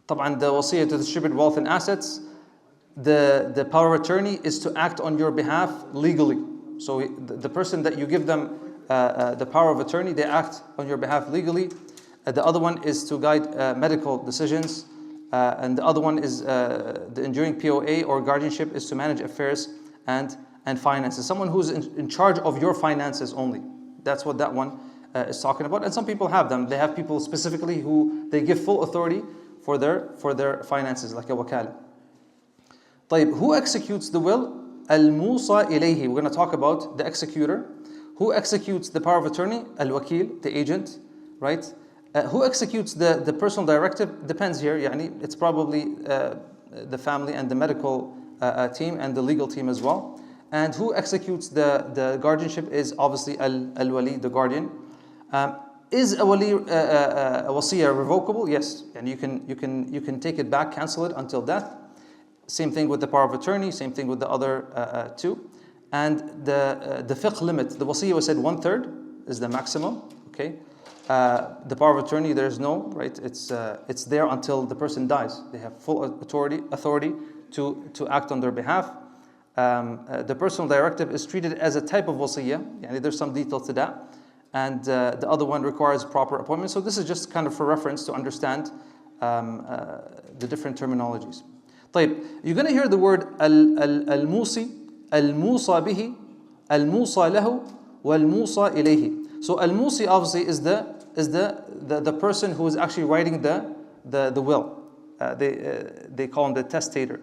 طبعا the wasiyya to distribute wealth and assets. The power of attorney is to act on your behalf legally. So the person that you give them the power of attorney, they act on your behalf legally. The other one is to guide medical decisions. And the other one is the enduring POA or guardianship is to manage affairs and finances. Someone who's in charge of your finances only. That's what that one is talking about. And some people have them. They have people specifically who they give full authority for their finances, like a wakala. طيب, who executes the will? Al-Musa ilayhi. We're going to talk about the executor. Who executes the power of attorney? Al-Wakil, the agent, right? Who executes the personal directive? Depends here. It's probably the family and the medical team and the legal team as well. And who executes the guardianship is obviously al-Wali, the guardian. Is a wali a wasiyah revocable? Yes, and you can take it back, cancel it until death. Same thing with the power of attorney. Same thing with the other two. And the fiqh limit, the wasiyah was said 1/3 is the maximum. Okay, the power of attorney there's no right. It's there until the person dies. They have full authority to act on their behalf. The personal directive is treated as a type of wasiyah. There's some detail to that. And the other one requires proper appointment. So this is just kind of for reference to understand the different terminologies. طيب, you're going to hear the word al-musi, al-musa bihi, al-musa lahu, wal-musa ilayhi. So al-musi obviously is the person who is actually writing the will. They call him the testator,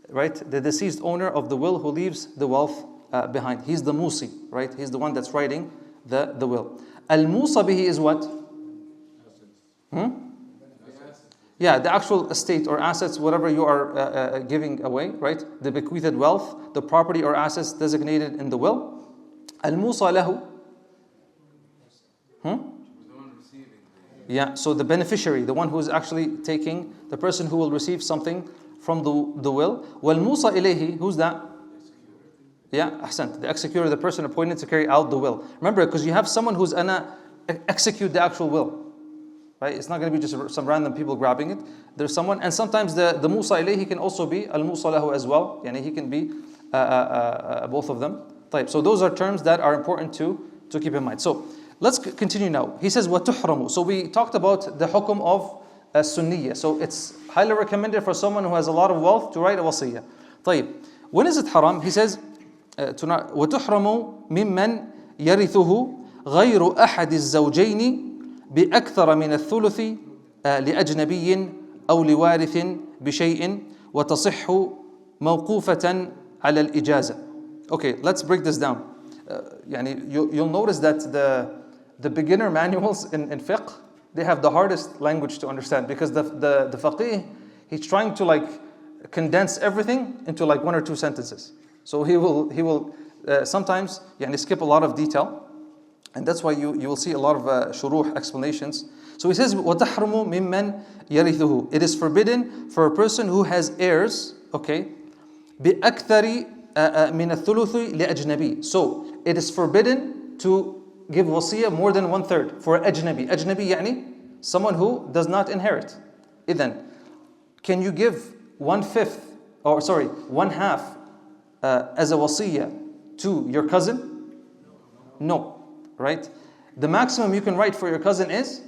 right? The deceased owner of the will who leaves the wealth behind. He's the musi, right? He's the one that's writing the will. Al-Musa bihi is what? Yeah, the actual estate or assets, whatever you are giving away, right? The bequeathed wealth, the property or assets designated in the will. Al-Musa lahu. Yeah, so the beneficiary, the one who is actually taking, the person who will receive something from the will. Wal-Musa ilayhi, who's that? Yeah, ahsant. The executor, the person appointed to carry out the will. Remember, because you have someone who's gonna execute the actual will, right? It's not gonna be just some random people grabbing it. There's someone, and sometimes the Musa ilayhi can also be al-Musa lahu as well. Yani he can be both of them. طيب. So those are terms that are important to keep in mind. So let's continue now. He says وَتُحْرَمُ. So we talked about the hukum of sunniyya. So it's highly recommended for someone who has a lot of wealth to write a wasiyah. طيب. When is it haram? He says وَتُحْرَمُ مِمَّنْ يَرِثُهُ غَيْرُ أَحَدِ الزَّوْجَيْنِ بِأَكْثَرَ مِنَ الثُّلُثِ لِأَجْنَبِيٍّ أَوْ لِوَارِثٍ بِشَيْءٍ وَتَصِحُّ مَوْقُوفَةً عَلَى الْإِجَازَةِ. Okay, let's break this down. You'll notice that the beginner manuals in fiqh, they have the hardest language to understand, because the faqih, he's trying to like condense everything into like 1 or 2 sentences. So he will sometimes skip a lot of detail, and that's why you will see a lot of shuruh explanations. So he says وَتَحْرُمُ مِمَّنْ يَرِثُهُ. It is forbidden for a person who has heirs, okay, بِأَكْثَرِ مِنَ الثُّلُثِ لِأَجْنَبِي. So it is forbidden to give wasiyah more than 1/3 for ajnabi. Ajnabi يعني someone who does not inherit. Then can you give 1/5 or 1/2 as a wasiyah to your cousin? No, right? The maximum you can write for your cousin is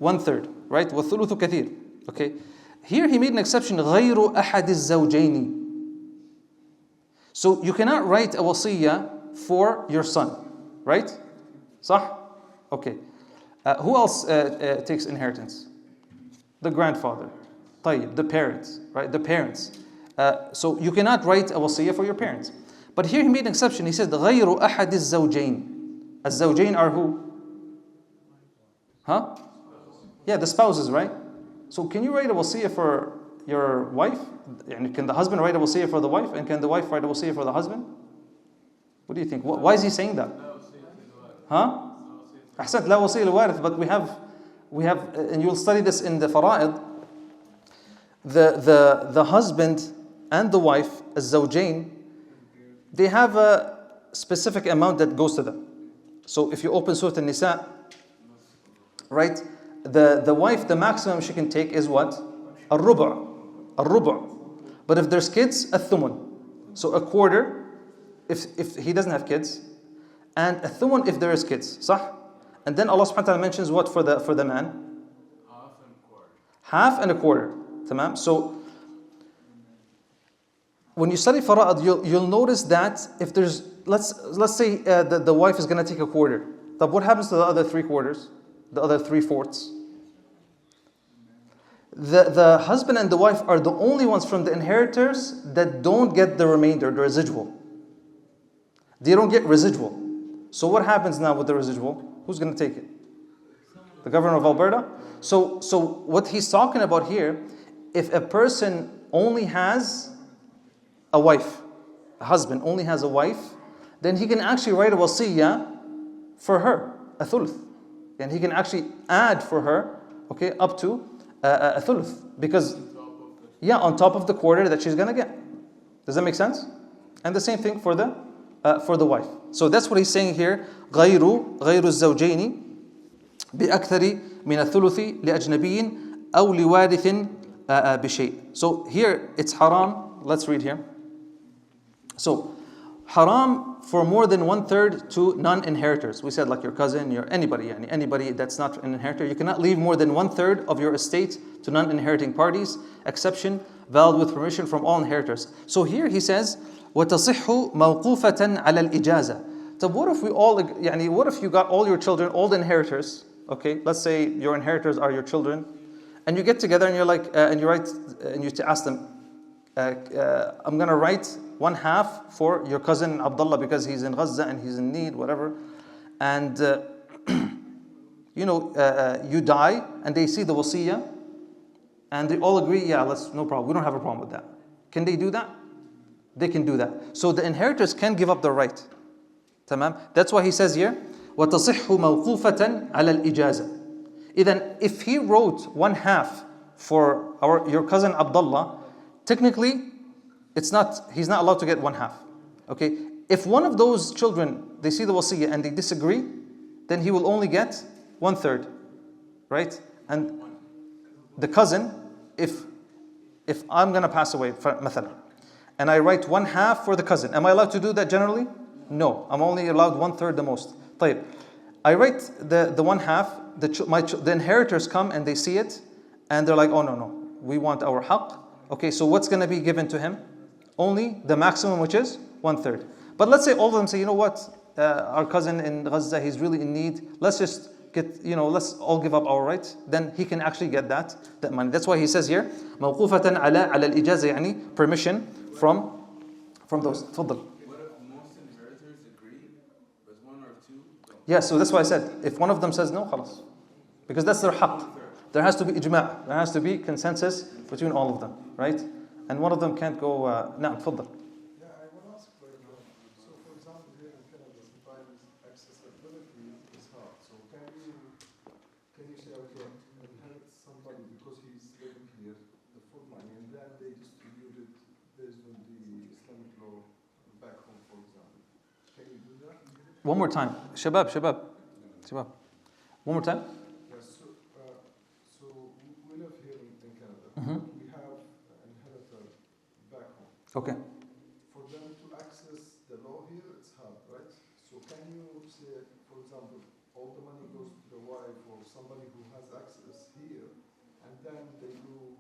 1/3, right? وَالثُّلُثُ كَثِير. Okay. Here he made an exception. غَيْرُ أَحَدِ الزَّوْجَيْنِ. So you cannot write a wasiyah for your son, right? صح? Okay. Who else takes inheritance? The grandfather. طيب, the parents, right? The parents. So you cannot write a wasiyah for your parents. But here he made an exception. He said غَيْرُ أَحَدِ الزَّوْجَيْنِ. الزَّوْجَيْن are who? Huh? Yeah, the spouses, right? So can you write a wasiyah for your wife? Can the husband write a wasiyah for the wife? And can the wife write a wasiyah for the husband? What do you think? Why is he saying that? Huh? أحسنت, لا وصية للوارث. But we have, and you'll study this in the fara'id, the husband and the wife, الزوجين, they have a specific amount that goes to them. So if you open Surah An-Nisa, right, the wife, the maximum she can take is what? الربع. But if there's kids, الثمن. So a quarter if he doesn't have kids, and الثمن if there is kids. صح? And then Allah subhanahu wa ta'ala mentions what for the man? Half and a quarter. تمام? So when you study fara'id, you'll notice that if there's, let's say the wife is going to take a quarter. But what happens to the other 3/4? The other 3/4? The husband and the wife are the only ones from the inheritors that don't get the remainder, the residual. They don't get residual. So what happens now with the residual? Who's going to take it? The governor of Alberta? So what he's talking about here, if a person only has a wife, a husband only has a wife, then he can actually write a wasiyah for her, a thuluth. And he can actually add for her, okay, up to a thuluth. Because, on top of the quarter that she's going to get. Does that make sense? And the same thing for the wife. So that's what he's saying here. غير الزوجين بأكثر من الثلث لأجنبي أو لوارث بشيء. So here it's haram. Let's read here. So haram for more than 1/3 to non-inheritors. We said like your cousin, anybody that's not an inheritor. You cannot leave more than 1/3 of your estate to non-inheriting parties. Exception valid with permission from all inheritors. So here he says وَتَصِحُّ مَوْقُوفَةً عَلَى الْإِجَازَةِ. So what if what if you got all your children, all the inheritors, okay, let's say your inheritors are your children, and you get together and you're like, and you write, and you ask them, I'm going to write 1/2 for your cousin Abdullah because he's in Gaza and he's in need, whatever, and you die and they see the wasiyah and they all agree, no problem, we don't have a problem with that. Can they do that? They can do that. So the inheritors can give up their right. Tamam? That's why he says here, وَتَصِحُّ مَوْقُوفَةً عَلَى الْإِجَازَةِ. Then if he wrote 1/2 for your cousin Abdullah, technically he's not allowed to get 1/2. Okay? If one of those children, they see the wasiyah and they disagree, then he will only get 1/3, right? And the cousin, if I'm gonna pass away, مثلا, and I write 1/2 for the cousin, am I allowed to do that generally? No, I'm only allowed 1/3 the most. طيب. I write the 1/2, the inheritors come and they see it, and they're like, oh no, we want our haqq. Okay, so what's gonna be given to him? Only the maximum, which is 1/3. But let's say all of them say, you know what, our cousin in Gaza, he's really in need. Let's just get, let's all give up our rights. Then he can actually get that money. That's why he says here, موقوفة على الإجازة, يعني permission from those. تفضل. What if most inheritors agree, but one or two don't? Yeah, so that's why I said, if one of them says no, خلاص. Because that's their haqq. There has to be ijma'. There has to be consensus between all of them, right? And one of them can't go, نعم تفضل. Yeah, I want to ask, so for example, here in Canada, sometimes accessibility is hard. So can you say, okay, inherit somebody because he's living here, the full money, and then they distribute it based on the Islamic law back home, for example? Can you do that? One more time. Shabab. One more time. Yes, so we live here in Canada. Mhm. We have an inheritor back home. Okay. For them to access the law here, it's hard, right? So can you say, for example, all the money goes to the wife or somebody who has access here, and then you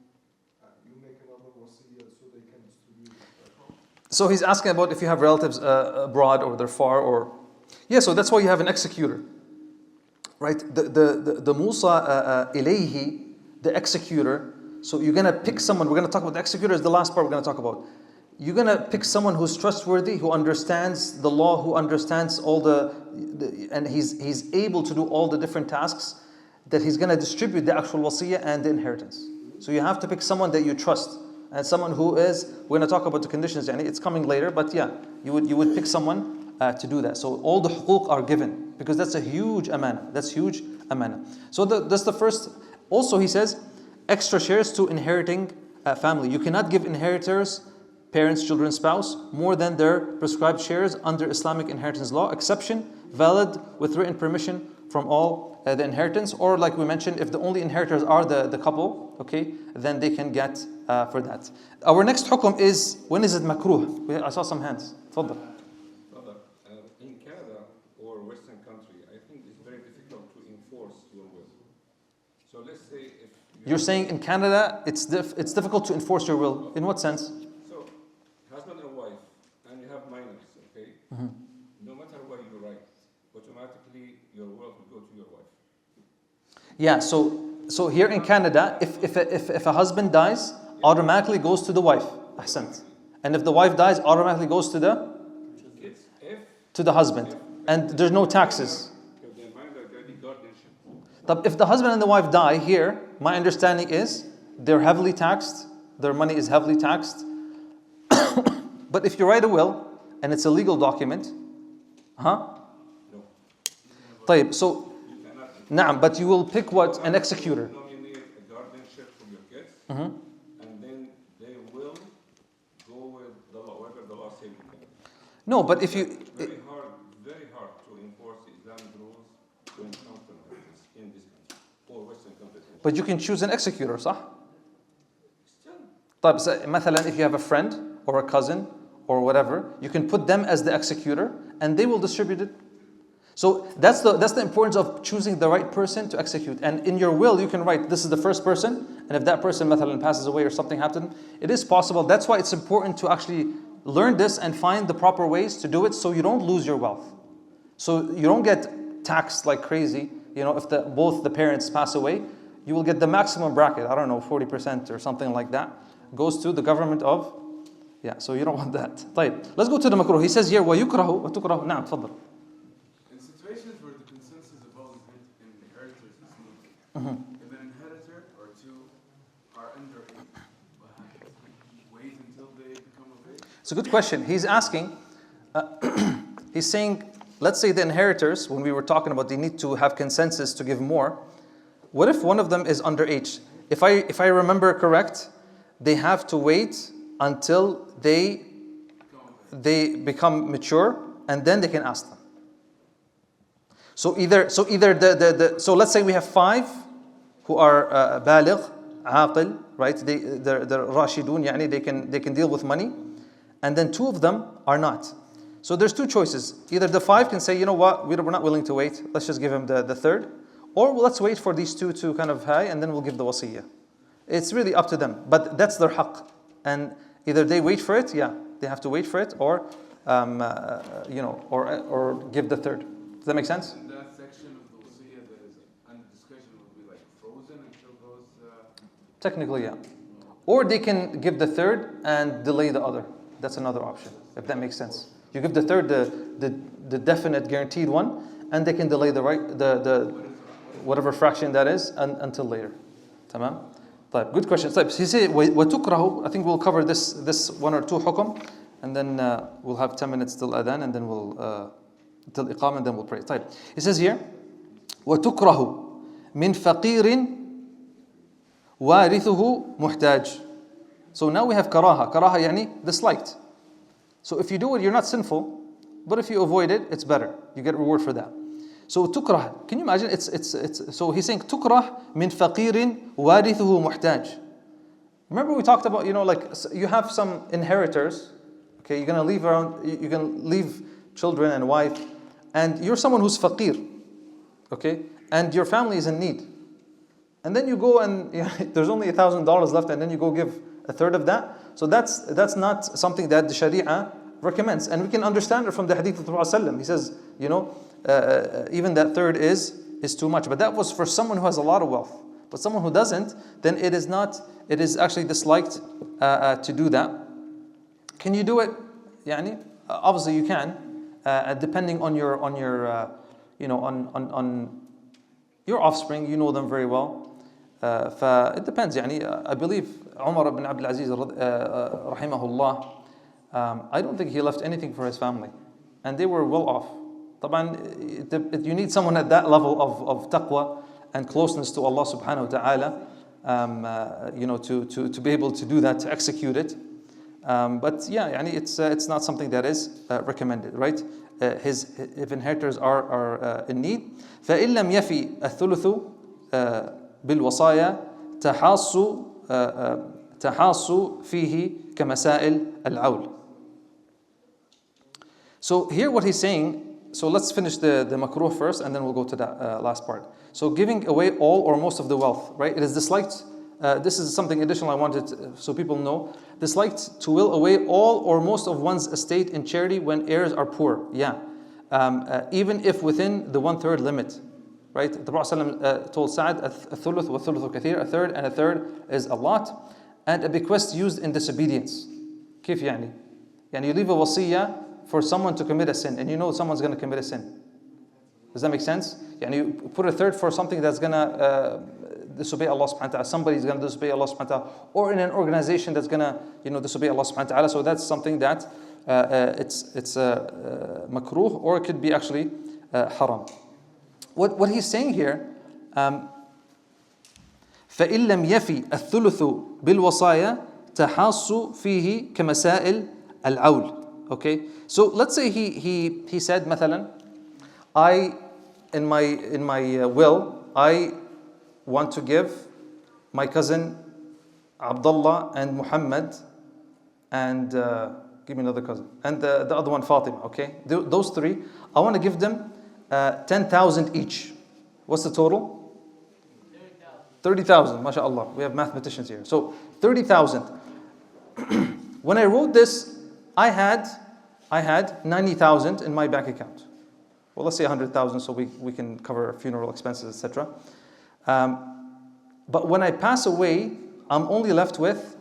make another wasiyah so they can distribute it back home? So he's asking about if you have relatives abroad or they're far or... Yeah, so that's why you have an executor. Right? The Musa ilayhi, the executor. So you're going to pick someone. We're going to talk about the executor is the last part we're going to talk about. You're going to pick someone who's trustworthy, who understands the law, who understands all and he's able to do all the different tasks, that he's going to distribute the actual wasiyah and the inheritance. So you have to pick someone that you trust, and someone who is, we're going to talk about the conditions, it's coming later, but yeah, you would pick someone to do that. So all the huquq are given, because that's a huge amana. That's huge amana. So that's the first. Also he says, extra shares to inheriting family. You cannot give inheritors, parents, children, spouse, more than their prescribed shares under Islamic inheritance law. Exception, valid with written permission from all the inheritance. Or like we mentioned, if the only inheritors are the couple, okay, then they can get for that. Our next hukum is, when is it makruh? I saw some hands. تفضل. In Canada or Western country, I think it's very difficult to enforce your will. So let's say if You're saying in Canada, it's difficult to enforce your will. In what sense? So, husband and wife, and you have minors, okay? Mhm. No matter what you write, automatically your will will go to your wife. Yeah, so here in Canada, if a husband dies, automatically goes to the wife. Ahsant. And if the wife dies, automatically goes to the husband. And there's no taxes. If the minor get the guardianship. If the husband and the wife die here, my understanding is they're heavily taxed. Their money is heavily taxed. But if you write a will and it's a legal document, No. طيب, so, نعم, but you will pick what? An executor. Nominate a guardianship for your kids, Mhm. and then they will go with the law, whatever the law says. No, but if you... Very hard to enforce the Islamic rules when it comes to inheritance in this country or Western countries. But you can choose an executor, صح? Still, طيب, so, مثلا if you have a friend or a cousin or whatever, you can put them as the executor and they will distribute it. So that's the importance of choosing the right person to execute. And in your will, you can write, this is the first person, and if that person مثلا passes away or something happened, it is possible. That's why it's important to actually learn this and find the proper ways to do it so you don't lose your wealth. So you don't get taxed like crazy. If both the parents pass away, you will get the maximum bracket, I don't know, 40% or something like that, goes to the government of... Yeah, so you don't want that. طيب, let's go to the makruh. He says here, وَيُكْرَهُ وَتُكْرَهُ. نعم, تفضل. In situations where the consensus of all inheritors is needed, if an inheritor or two are underage, wait until they become of age? It's a good question. He's asking, he's saying, let's say the inheritors, when we were talking about they need to have consensus to give more, what if one of them is underage? If I remember correct, they have to wait until they they become mature, and then they can ask them. So so let's say we have 5 who are baligh, aqil, right? They're rashidun, يعني they can deal with money, and then 2 of them are not. So there's 2 choices. Either the 5 can say, you know what, we're not willing to wait, let's just give him the third, or let's wait for these 2 to kind of and then we'll give the wasiyah. It's really up to them, but that's their haqq, and either they wait for it, they have to wait for it, or or give the third. Does that make sense? And that section of the Wasiyah that is under discussion will be like frozen until those. Technically, yeah. Or they can give the third and delay the other. That's another option, if that makes sense. You give the third, the definite guaranteed one, and they can delay the whatever fraction that is until later. Tamam? طيب, good question. طيب, he said وتكره. I think we'll cover this 1 or 2 hukum, and then we'll have 10 minutes till adhan, and then we'll till iqam, and then we'll pray. طيب. He says here وتكره من فقير وارثه محتاج. So now we have karaha. Karaha يعني disliked. So if you do it, you're not sinful, but if you avoid it, it's better. You get reward for that. So tukrah, can you imagine? It's so he's saying tukrah min faqirin warithuhu muhtaj. Remember we talked about, like you have some inheritors, okay, you're gonna leave children and wife, and you're someone who's faqir, okay, and your family is in need. And then you go and there's only $1,000 left, and then you go give a third of that. So that's not something that the Shari'ah recommends, and we can understand it from the hadith of the Prophet. He says, even that third is too much. But that was for someone who has a lot of wealth. But someone who doesn't, then it is actually disliked to do that. Can you do it? Obviously you can, depending on your on your offspring. You know them very well. It depends. I believe Umar ibn Abdul Aziz rahimahullah, I don't think he left anything for his family, and they were well off. You need someone at that level of taqwa and closeness to Allah subhanahu wa ta'ala, to be able to do that, to execute it. But it's not something that is recommended, right? If inheritors are in need, فإن لم يفي الثلث بالوصايا تحاصوا فيه كمسائل العول. So here what he's saying, so let's finish the makruh first, and then we'll go to that last part. So giving away all or most of the wealth, right? It is disliked. This is something additional I wanted so people know. Disliked to will away all or most of one's estate in charity when heirs are poor. Even if within the 1/3 limit. Right? The Prophet told Sa'ad, الثلث والثلث كثير, a third and a third is a lot. And a bequest used in disobedience. كيف يعني? You leave a wasiyah for someone to commit a sin, and you know someone's going to commit a sin. Does that make sense? You put a third for something that's going to disobey Allah subhanahu wa ta'ala. Somebody's going to disobey Allah subhanahu wa ta'ala. Or in an organization that's going to disobey Allah subhanahu wa ta'ala. So that's something that it's makruh, or it could be actually haram. What he's saying here, فإن لم يفي الثلث بالوصايا تحاصوا فيه كمسائل العول. Okay, so let's say he said مثلا, in my will I want to give my cousin Abdullah and Muhammad and give me another cousin, and the other one Fatima. Okay, those 3 I want to give them 10,000 each. What's the total? 30,000. MashaAllah. We have mathematicians here. So 30,000. When I wrote this, I had 90,000 in my bank account. Well, let's say 100,000 so we can cover funeral expenses, etc. But when I pass away, I'm only left with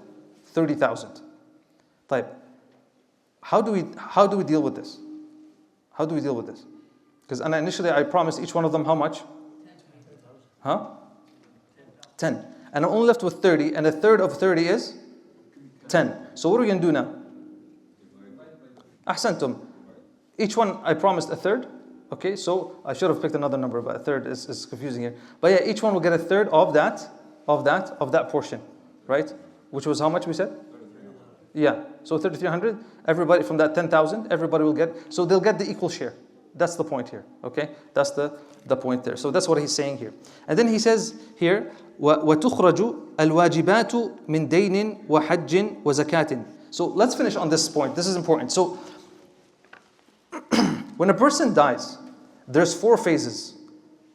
30,000. Type. How do we deal with this? How do we deal with this? Because initially I promised each one of them how much? 10. And I'm only left with 30, and a third of 30 is 10. So what are we going to do now? Ahsantum. Each one I promised a third. Okay, so I should have picked another number, but a third is confusing here. But each one will get a third of that portion, right? Which was how much we said? Yeah, so 3,300, everybody from that 10,000, everybody will get, so they'll get the equal share. That's the point here, okay? That's the point there. So that's what he's saying here. And then he says here, وَتُخْرَجُ الْوَاجِبَاتُ مِنْ دَيْنٍ وَحَجٍّ وَزَكَاةٍ. So let's finish on this point. This is important. So when a person dies, there's 4 phases.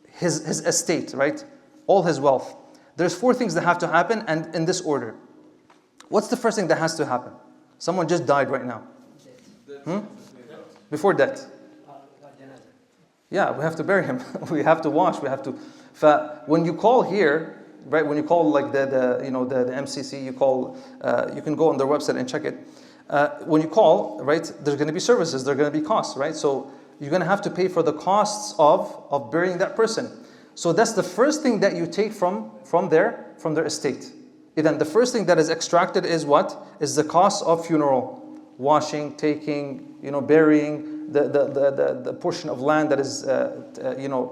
His estate, right? All his wealth. There's 4 things that have to happen, and in this order. What's the first thing that has to happen? Someone just died right now. Before death. Yeah, we have to bury him. We have to wash. We have to. When you call here, right? When you call like the MCC, you call. You can go on their website and check it. When you call, right? There's going to be services. There's going to be costs, right? So you're going to have to pay for the costs of burying that person. So that's the first thing that you take from their estate. Then the first thing that is extracted is what? Is the cost of funeral, washing, taking, burying, the portion of land that is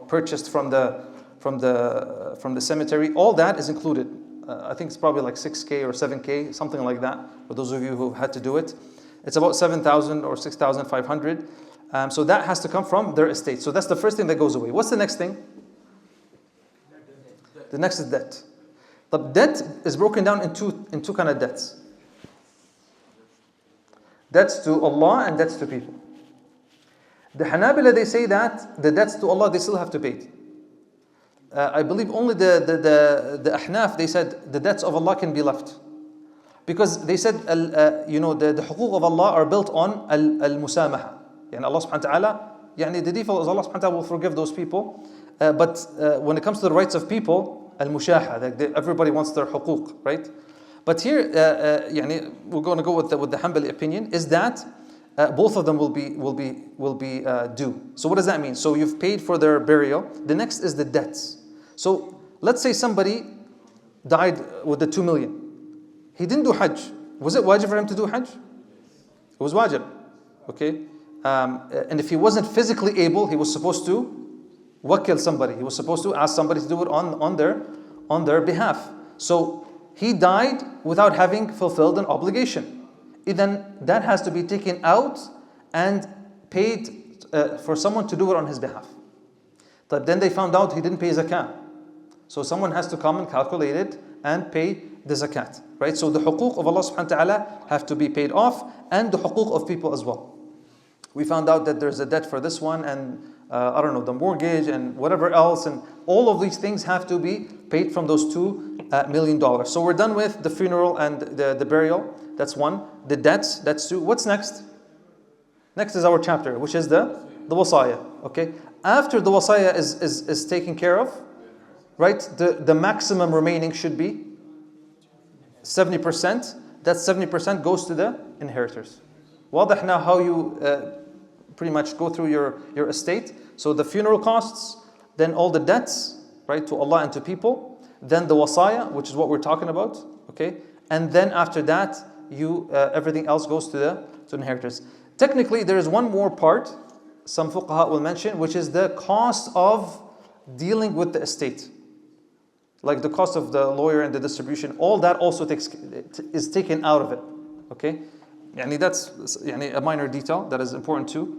purchased from the cemetery. All that is included. I think it's probably like 6K or 7K, something like that. For those of you who had to do it, it's about 7,000 or 6,500. So that has to come from their estate. So that's the first thing that goes away. What's the next thing? The next is debt. The debt is broken down in two kind of debts. Debts to Allah and debts to people. The Hanabila, they say that the debts to Allah, they still have to pay it. I believe only the Ahnaf, they said the debts of Allah can be left. Because they said, the huquq of Allah are built on al-musamaha. Yani Allah subhanahu wa ta'ala, the default is Allah subhanahu wa ta'ala will forgive those people. But when it comes to the rights of people, al-mushaha, everybody wants their huquq, right? But here, we're going to go with the Hanbali opinion, is that both of them will be due. So what does that mean? So you've paid for their burial. The next is the debts. So let's say somebody died with the 2 million. He didn't do Hajj. Was it wajib for him to do Hajj? It was wajib. Okay? And if he wasn't physically able, he was supposed to wakil somebody. He was supposed to ask somebody to do it on their behalf. So he died without having fulfilled an obligation. Then that has to be taken out and paid for someone to do it on his behalf. But then they found out he didn't pay zakah. So someone has to come and calculate it and pay the zakat. Right? So the huquq of Allah subhanahu wa ta'ala have to be paid off, and the huquq of people as well. We found out that there's a debt for this one, and the mortgage and whatever else, and all of these things have to be paid from those $2 million. So we're done with the funeral and the burial. That's one. The debts, that's two. What's next? Next is our chapter, which is the Wasaya. Okay. After the Wasaya is taken care of, right? The maximum remaining should be 70%. That 70% goes to the inheritors. واضح now how you pretty much go through your estate. So the funeral costs, then all the debts, right, to Allah and to people, then the wasaya, which is what we're talking about, okay, and then after that, everything else goes to inheritors. Technically, there is one more part, some fuqaha will mention, which is the cost of dealing with the estate, like the cost of the lawyer and the distribution. All that also is taken out of it, okay. That's a minor detail that is important to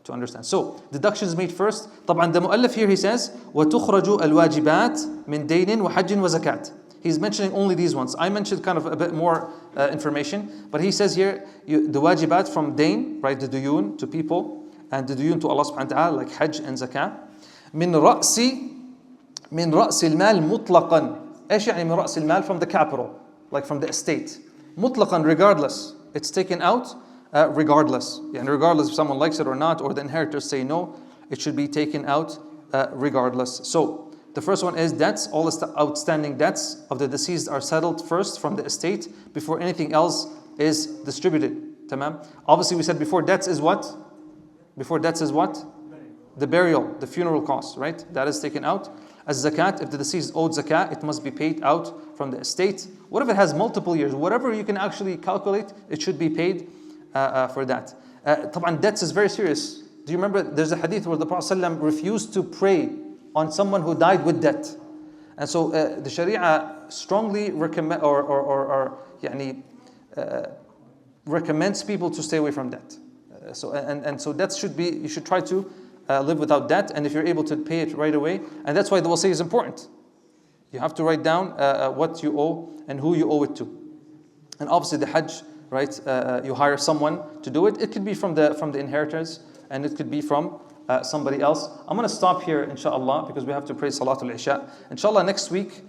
understand. So deductions made first. طبعا the mu'allaf here he says وتخرج الواجبات من دين وحج وزكاة. He's mentioning only these ones. I mentioned kind of a bit more information, but he says here the wajibat from dain, right, the duyun to people, and the duyun to Allah subhanahu wa ta'ala, like hajj and zakah. من رأس المال مطلقا. ايش يعني من رأس المال? From the capital, like from the estate. مطلقا, regardless. It's taken out regardless. And regardless if someone likes it or not, or the inheritors say no, it should be taken out regardless. So the first one is debts. All outstanding debts of the deceased are settled first from the estate before anything else is distributed. Tamam? Obviously we said before debts is what? Before debts is what? The burial, the funeral costs, right? That is taken out. As zakat, if the deceased owed zakat, it must be paid out from the estate. What if it has multiple years? Whatever you can actually calculate, it should be paid for that. طبعا debts is very serious. Do you remember there's a hadith where the Prophet ﷺ refused to pray on someone who died with debt. And so the Sharia strongly recommend recommends people to stay away from debt. So that should be, you should try to live without debt, and if you're able to pay it right away, and that's why the Wasiyah is important. You have to write down what you owe and who you owe it to. And obviously the Hajj, right? You hire someone to do it. It could be from the inheritors, and it could be from somebody else. I'm going to stop here, inshallah, because we have to pray Salatul Isha. Inshallah, next week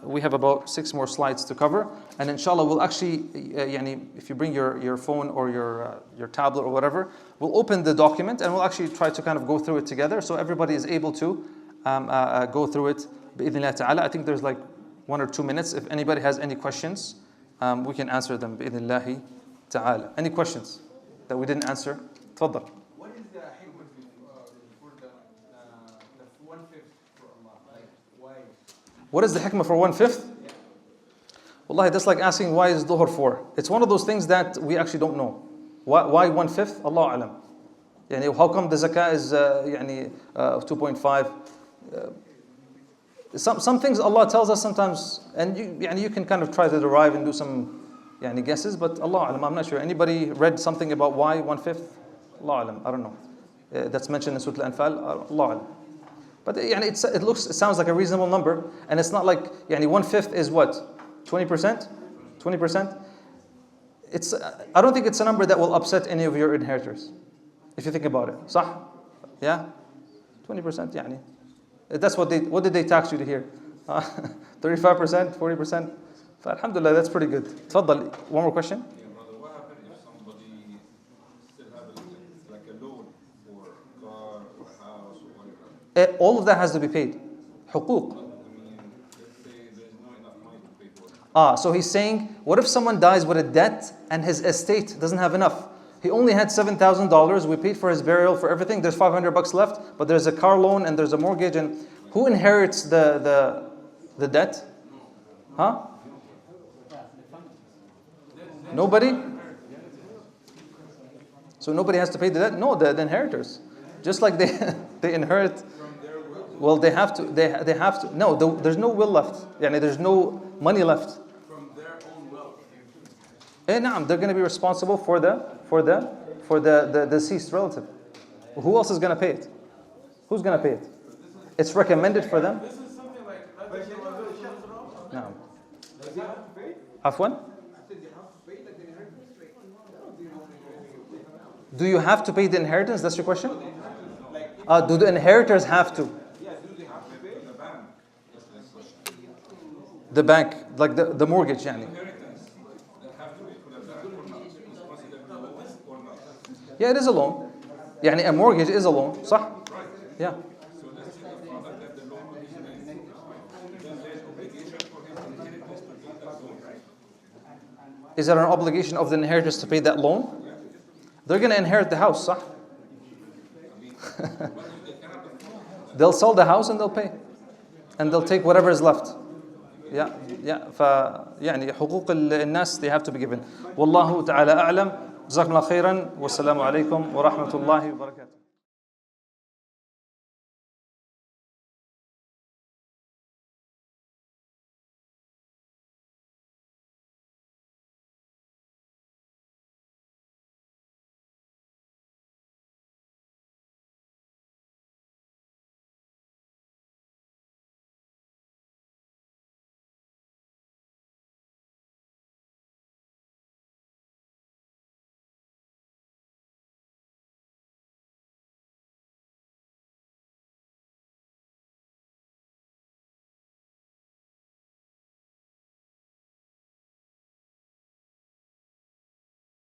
we have about 6 more slides to cover, and inshallah we'll actually, if you bring your phone or your tablet or whatever, we'll open the document and we'll actually try to kind of go through it together, so everybody is able to go through it. Bi'idhnillah ta'ala. I think there's like 1 or 2 minutes. If anybody has any questions, we can answer them. Bi'idhnillah ta'ala. Any questions that we didn't answer? Tfaddal. What is the hikmah for the 1/5 for Allah? Like, why? What is the hikmah for 1/5? Yeah. Wallahi, that's like asking why is Dhuhr 4? It's one of those things that we actually don't know. Why 1/5? Allah alam. How come the zakah is 2.5? Some things Allah tells us sometimes, and you can kind of try to derive and do some guesses, but Allah alam, I'm not sure. Anybody read something about why 1/5? Allah alam, I don't know. That's mentioned in Surah Al-Anfal, Allah alam. But it sounds like a reasonable number, and it's not like 1/5 is what? 20%? 20%? I don't think it's a number that will upset any of your inheritors, if you think about it. Sah? Yeah? 20%, That's what did they tax you to hear? 35%, 40%? Alhamdulillah, that's pretty good. Tfaddal, one more question? Yeah, brother, what happens if somebody still has like a loan for a car or a house or whatever? All of that has to be paid. Huquq. Let's say there's not enough money to pay for it. So he's saying, what if someone dies with a debt and his estate doesn't have enough? He only had $7,000. We paid for his burial, for everything. There's $500 left, but there's a car loan and there's a mortgage. And who inherits the debt? Huh? Nobody? So nobody has to pay the debt? No, the inheritors. Just like they inherit. Well, they have to. They have to. No, there's no will left. There's no money left. From their own wealth. They're going to be responsible for the deceased relative. Who else is going to pay it? Who's going to pay it? It's recommended for them. This is something like. No. Afwan? Do you have to pay the inheritance? That's your question? Do the inheritors have to? The bank, like the mortgage, Yeah, it is a loan. A mortgage is a loan, صح? Yeah. Is there an obligation of the inheritors to pay that loan? They're going to inherit the house, صح? They'll sell the house and they'll pay. And they'll take whatever is left. Yeah. حقوق الناس, they have to be given. والله تعالى أعلم. جزاكم الله خيرا والسلام عليكم ورحمة الله وبركاته.